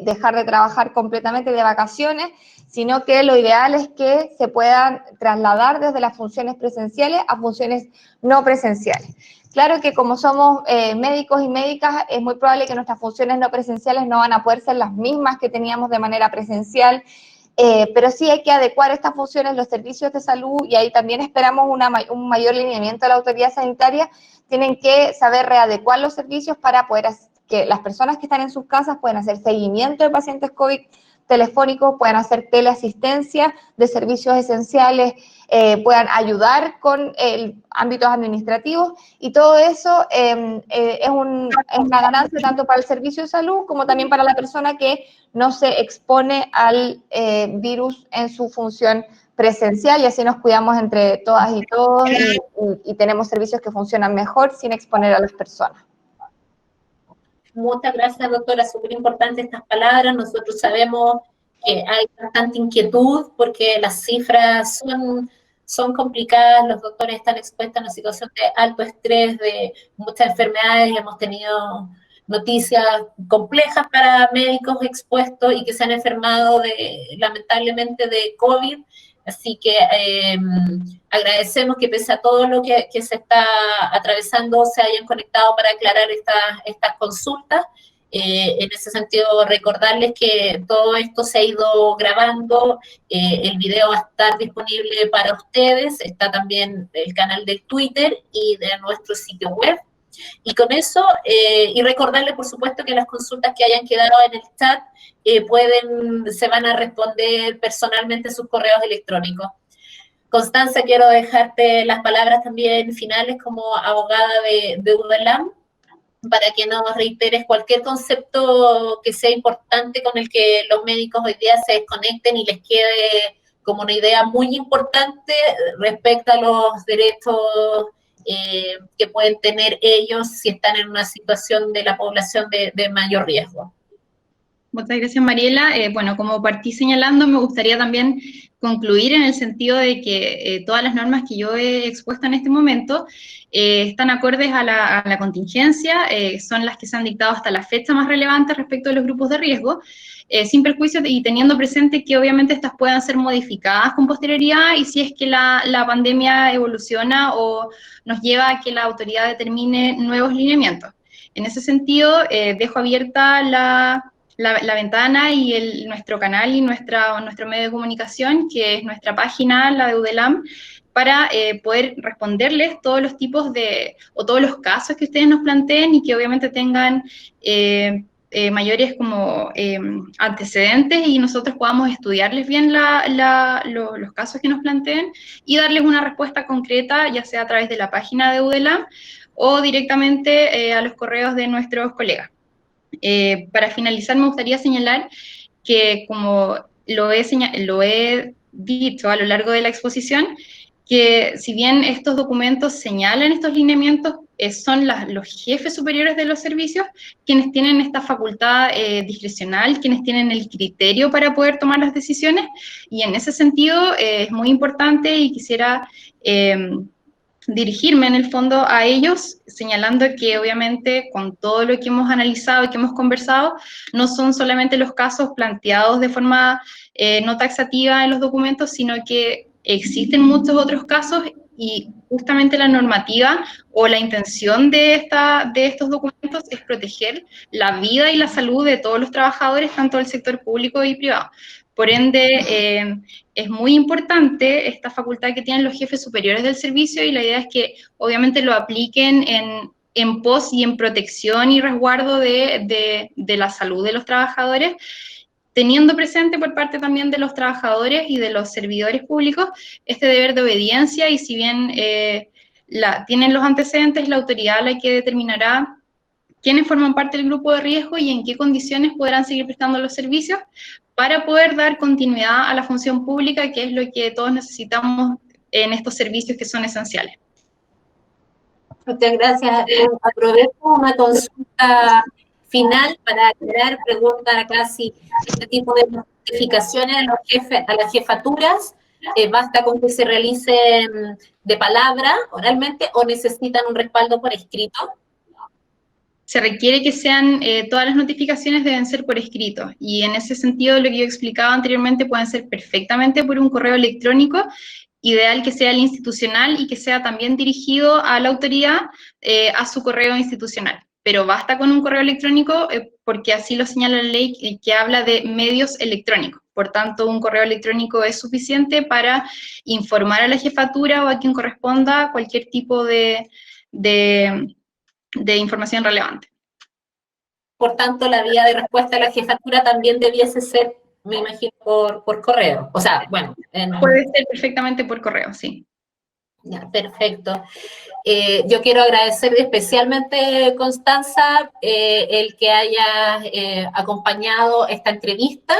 dejar de trabajar completamente de vacaciones, sino que lo ideal es que se puedan trasladar desde las funciones presenciales a funciones no presenciales. Claro que como somos médicos y médicas, es muy probable que nuestras funciones no presenciales no van a poder ser las mismas que teníamos de manera presencial, pero sí hay que adecuar estas funciones, los servicios de salud, y ahí también esperamos un mayor lineamiento de la autoridad sanitaria. Tienen que saber readecuar los servicios para poder que las personas que están en sus casas puedan hacer seguimiento de pacientes COVID telefónicos, puedan hacer teleasistencia de servicios esenciales, puedan ayudar con ámbitos administrativos, y todo eso es una ganancia tanto para el servicio de salud como también para la persona que no se expone al virus en su función presencial, y así nos cuidamos entre todas y todos y tenemos servicios que funcionan mejor sin exponer a las personas. Muchas gracias, doctora. Súper importante estas palabras. Nosotros sabemos que hay bastante inquietud porque las cifras son complicadas. Los doctores están expuestos a una situación de alto estrés, de muchas enfermedades. Hemos tenido noticias complejas para médicos expuestos y que se han enfermado lamentablemente de COVID. Así que agradecemos que pese a todo lo que se está atravesando se hayan conectado para aclarar estas consultas. En ese sentido, recordarles que todo esto se ha ido grabando, el video va a estar disponible para ustedes, está también el canal de Twitter y de nuestro sitio web. Y con eso, y recordarles, por supuesto, que las consultas que hayan quedado en el chat se van a responder personalmente a sus correos electrónicos. Constanza, quiero dejarte las palabras también finales como abogada de UDELAM, para que nos reiteres cualquier concepto que sea importante con el que los médicos hoy día se desconecten y les quede como una idea muy importante respecto a los derechos que pueden tener ellos si están en una situación de la población de mayor riesgo. Muchas gracias, Mariela. Bueno, como partí señalando, me gustaría también concluir en el sentido de que todas las normas que yo he expuesto en este momento están acordes a la contingencia, son las que se han dictado hasta la fecha más relevante respecto de los grupos de riesgo, sin perjuicio y teniendo presente que obviamente estas puedan ser modificadas con posterioridad y si es que la pandemia evoluciona o nos lleva a que la autoridad determine nuevos lineamientos. En ese sentido, dejo abierta la ventana y nuestro canal y nuestro medio de comunicación, que es nuestra página, la de UDELAM, para poder responderles todos los tipos o todos los casos que ustedes nos planteen y que obviamente tengan mayores como antecedentes y nosotros podamos estudiarles bien los casos que nos planteen y darles una respuesta concreta, ya sea a través de la página de UDELAM o directamente a los correos de nuestros colegas. Para finalizar, me gustaría señalar que, como lo he dicho a lo largo de la exposición, que si bien estos documentos señalan estos lineamientos son los jefes superiores de los servicios quienes tienen esta facultad discrecional, quienes tienen el criterio para poder tomar las decisiones, y en ese sentido es muy importante y quisiera dirigirme en el fondo a ellos, señalando que obviamente con todo lo que hemos analizado y que hemos conversado, no son solamente los casos planteados de forma no taxativa en los documentos, sino que existen muchos otros casos, y justamente la normativa o la intención de estos documentos es proteger la vida y la salud de todos los trabajadores, tanto del sector público y privado. Por ende, es muy importante esta facultad que tienen los jefes superiores del servicio, y la idea es que obviamente lo apliquen en pos y en protección y resguardo de la salud de los trabajadores, teniendo presente por parte también de los trabajadores y de los servidores públicos este deber de obediencia, y si bien tienen los antecedentes, la autoridad la que determinará quiénes forman parte del grupo de riesgo y en qué condiciones podrán seguir prestando los servicios para poder dar continuidad a la función pública, que es lo que todos necesitamos en estos servicios que son esenciales. Muchas gracias. Aprovecho una consulta final para aclarar, preguntar acá si este tipo de notificaciones a las jefaturas basta con que se realicen de palabra, oralmente, o necesitan un respaldo por escrito. Se requiere que sean, todas las notificaciones deben ser por escrito, y en ese sentido lo que yo explicaba anteriormente pueden ser perfectamente por un correo electrónico, ideal que sea el institucional y que sea también dirigido a la autoridad, a su correo institucional. Pero basta con un correo electrónico porque así lo señala la ley que habla de medios electrónicos. Por tanto, un correo electrónico es suficiente para informar a la jefatura o a quien corresponda cualquier tipo de información relevante. Por tanto, la vía de respuesta a la jefatura también debiese ser, me imagino, por correo. O sea, bueno. Puede ser perfectamente por correo, sí. Ya, perfecto. Yo quiero agradecer especialmente, Constanza, el que hayas acompañado esta entrevista,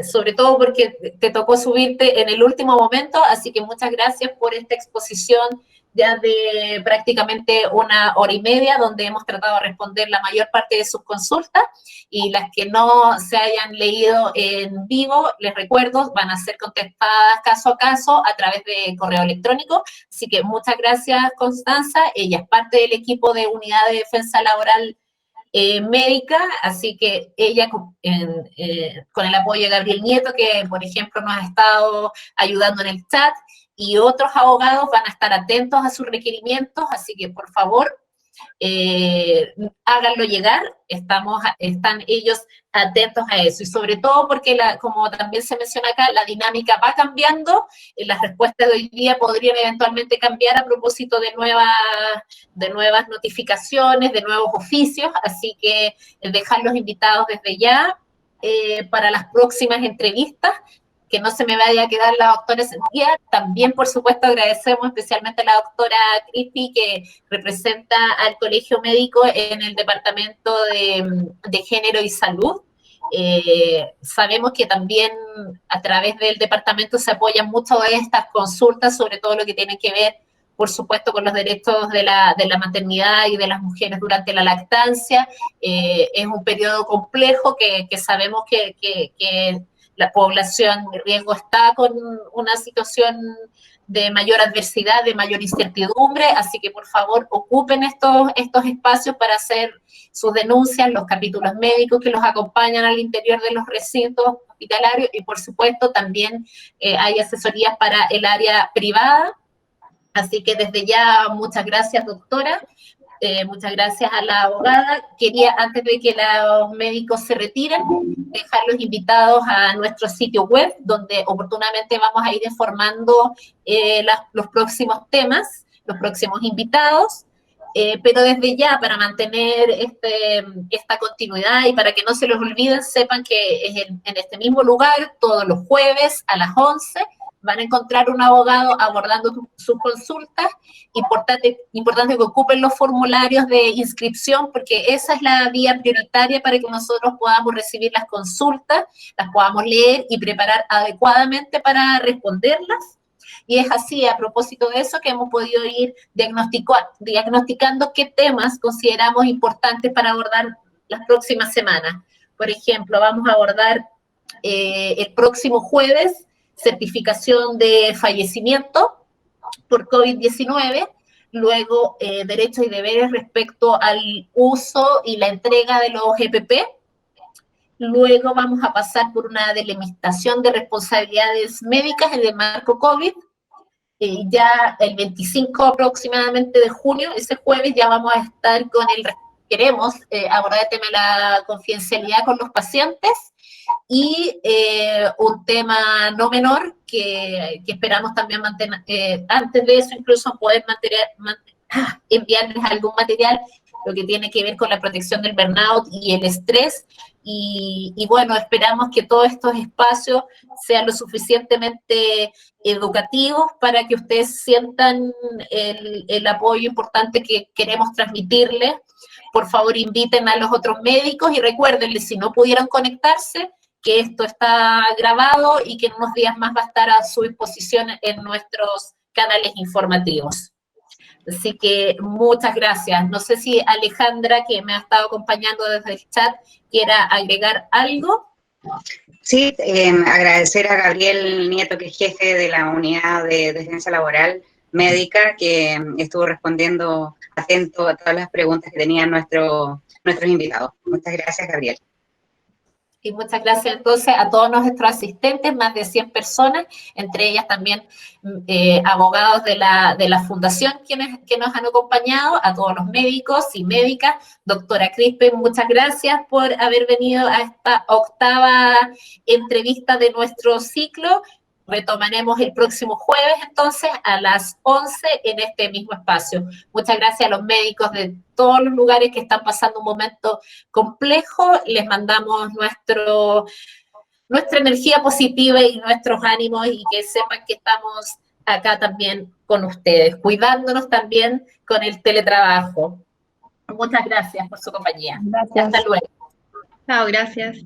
sobre todo porque te tocó subirte en el último momento, así que muchas gracias por esta exposición ya de prácticamente 1 hora y media, donde hemos tratado de responder la mayor parte de sus consultas, y las que no se hayan leído en vivo, les recuerdo, van a ser contestadas caso a caso a través de correo electrónico. Así que muchas gracias, Constanza. Ella es parte del equipo de Unidad de Defensa Laboral médica, así que ella con el apoyo de Gabriel Nieto, que por ejemplo nos ha estado ayudando en el chat, y otros abogados van a estar atentos a sus requerimientos, así que por favor háganlo llegar, están ellos atentos a eso, y sobre todo porque, como también se menciona acá, la dinámica va cambiando, las respuestas de hoy día podrían eventualmente cambiar a propósito de nuevas notificaciones, de nuevos oficios, así que dejarlos invitados desde ya para las próximas entrevistas, que no se me vaya a quedar la doctora Sentía. También, por supuesto, agradecemos especialmente a la doctora Crispi, que representa al Colegio Médico en el Departamento de Género y Salud. Sabemos que también a través del departamento se apoyan mucho de estas consultas, sobre todo lo que tiene que ver, por supuesto, con los derechos de la maternidad y de las mujeres durante la lactancia. Es un periodo complejo que sabemos que la población de riesgo está con una situación de mayor adversidad, de mayor incertidumbre, así que por favor ocupen estos espacios para hacer sus denuncias, los capítulos médicos que los acompañan al interior de los recintos hospitalarios, y por supuesto también hay asesorías para el área privada. Así que desde ya, muchas gracias, doctora. Muchas gracias a la abogada. Quería, antes de que los médicos se retiren, dejarlos invitados a nuestro sitio web, donde oportunamente vamos a ir informando los próximos temas, los próximos invitados, pero desde ya, para mantener esta continuidad y para que no se los olviden, sepan que es en este mismo lugar, todos los jueves a las 11, van a encontrar un abogado abordando sus consultas. Importante que ocupen los formularios de inscripción, porque esa es la vía prioritaria para que nosotros podamos recibir las consultas, las podamos leer y preparar adecuadamente para responderlas. Y es así, a propósito de eso, que hemos podido ir diagnosticando qué temas consideramos importantes para abordar las próximas semanas. Por ejemplo, vamos a abordar el próximo jueves certificación de fallecimiento por COVID-19, luego derechos y deberes respecto al uso y la entrega de los EPP. Luego vamos a pasar por una delimitación de responsabilidades médicas en el marco COVID. Ya el 25 aproximadamente de junio, ese jueves, ya vamos a estar queremos abordar el tema de la confidencialidad con los pacientes y un tema no menor que esperamos también mantener, antes de eso incluso poder enviarles algún material, lo que tiene que ver con la protección del burnout y el estrés, y bueno, esperamos que todos estos espacios sean lo suficientemente educativos para que ustedes sientan el apoyo importante que queremos transmitirles. Por favor, inviten a los otros médicos y recuérdenles, si no pudieron conectarse, que esto está grabado y que en unos días más va a estar a su disposición en nuestros canales informativos. Así que muchas gracias. No sé si Alejandra, que me ha estado acompañando desde el chat, quiera agregar algo. Sí, agradecer a Gabriel Nieto, que es jefe de la unidad de defensa laboral médica, que estuvo respondiendo atento a todas las preguntas que tenían nuestros invitados. Muchas gracias, Gabriel. Y muchas gracias entonces a todos nuestros asistentes, más de 100 personas, entre ellas también abogados de la fundación que nos han acompañado, a todos los médicos y médicas. Doctora Crispe, muchas gracias por haber venido a esta octava entrevista de nuestro ciclo. Retomaremos el próximo jueves, entonces, a las 11 en este mismo espacio. Muchas gracias a los médicos de todos los lugares que están pasando un momento complejo. Les mandamos nuestra energía positiva y nuestros ánimos, y que sepan que estamos acá también con ustedes, cuidándonos también con el teletrabajo. Muchas gracias por su compañía. Gracias. Hasta luego. Chao, gracias.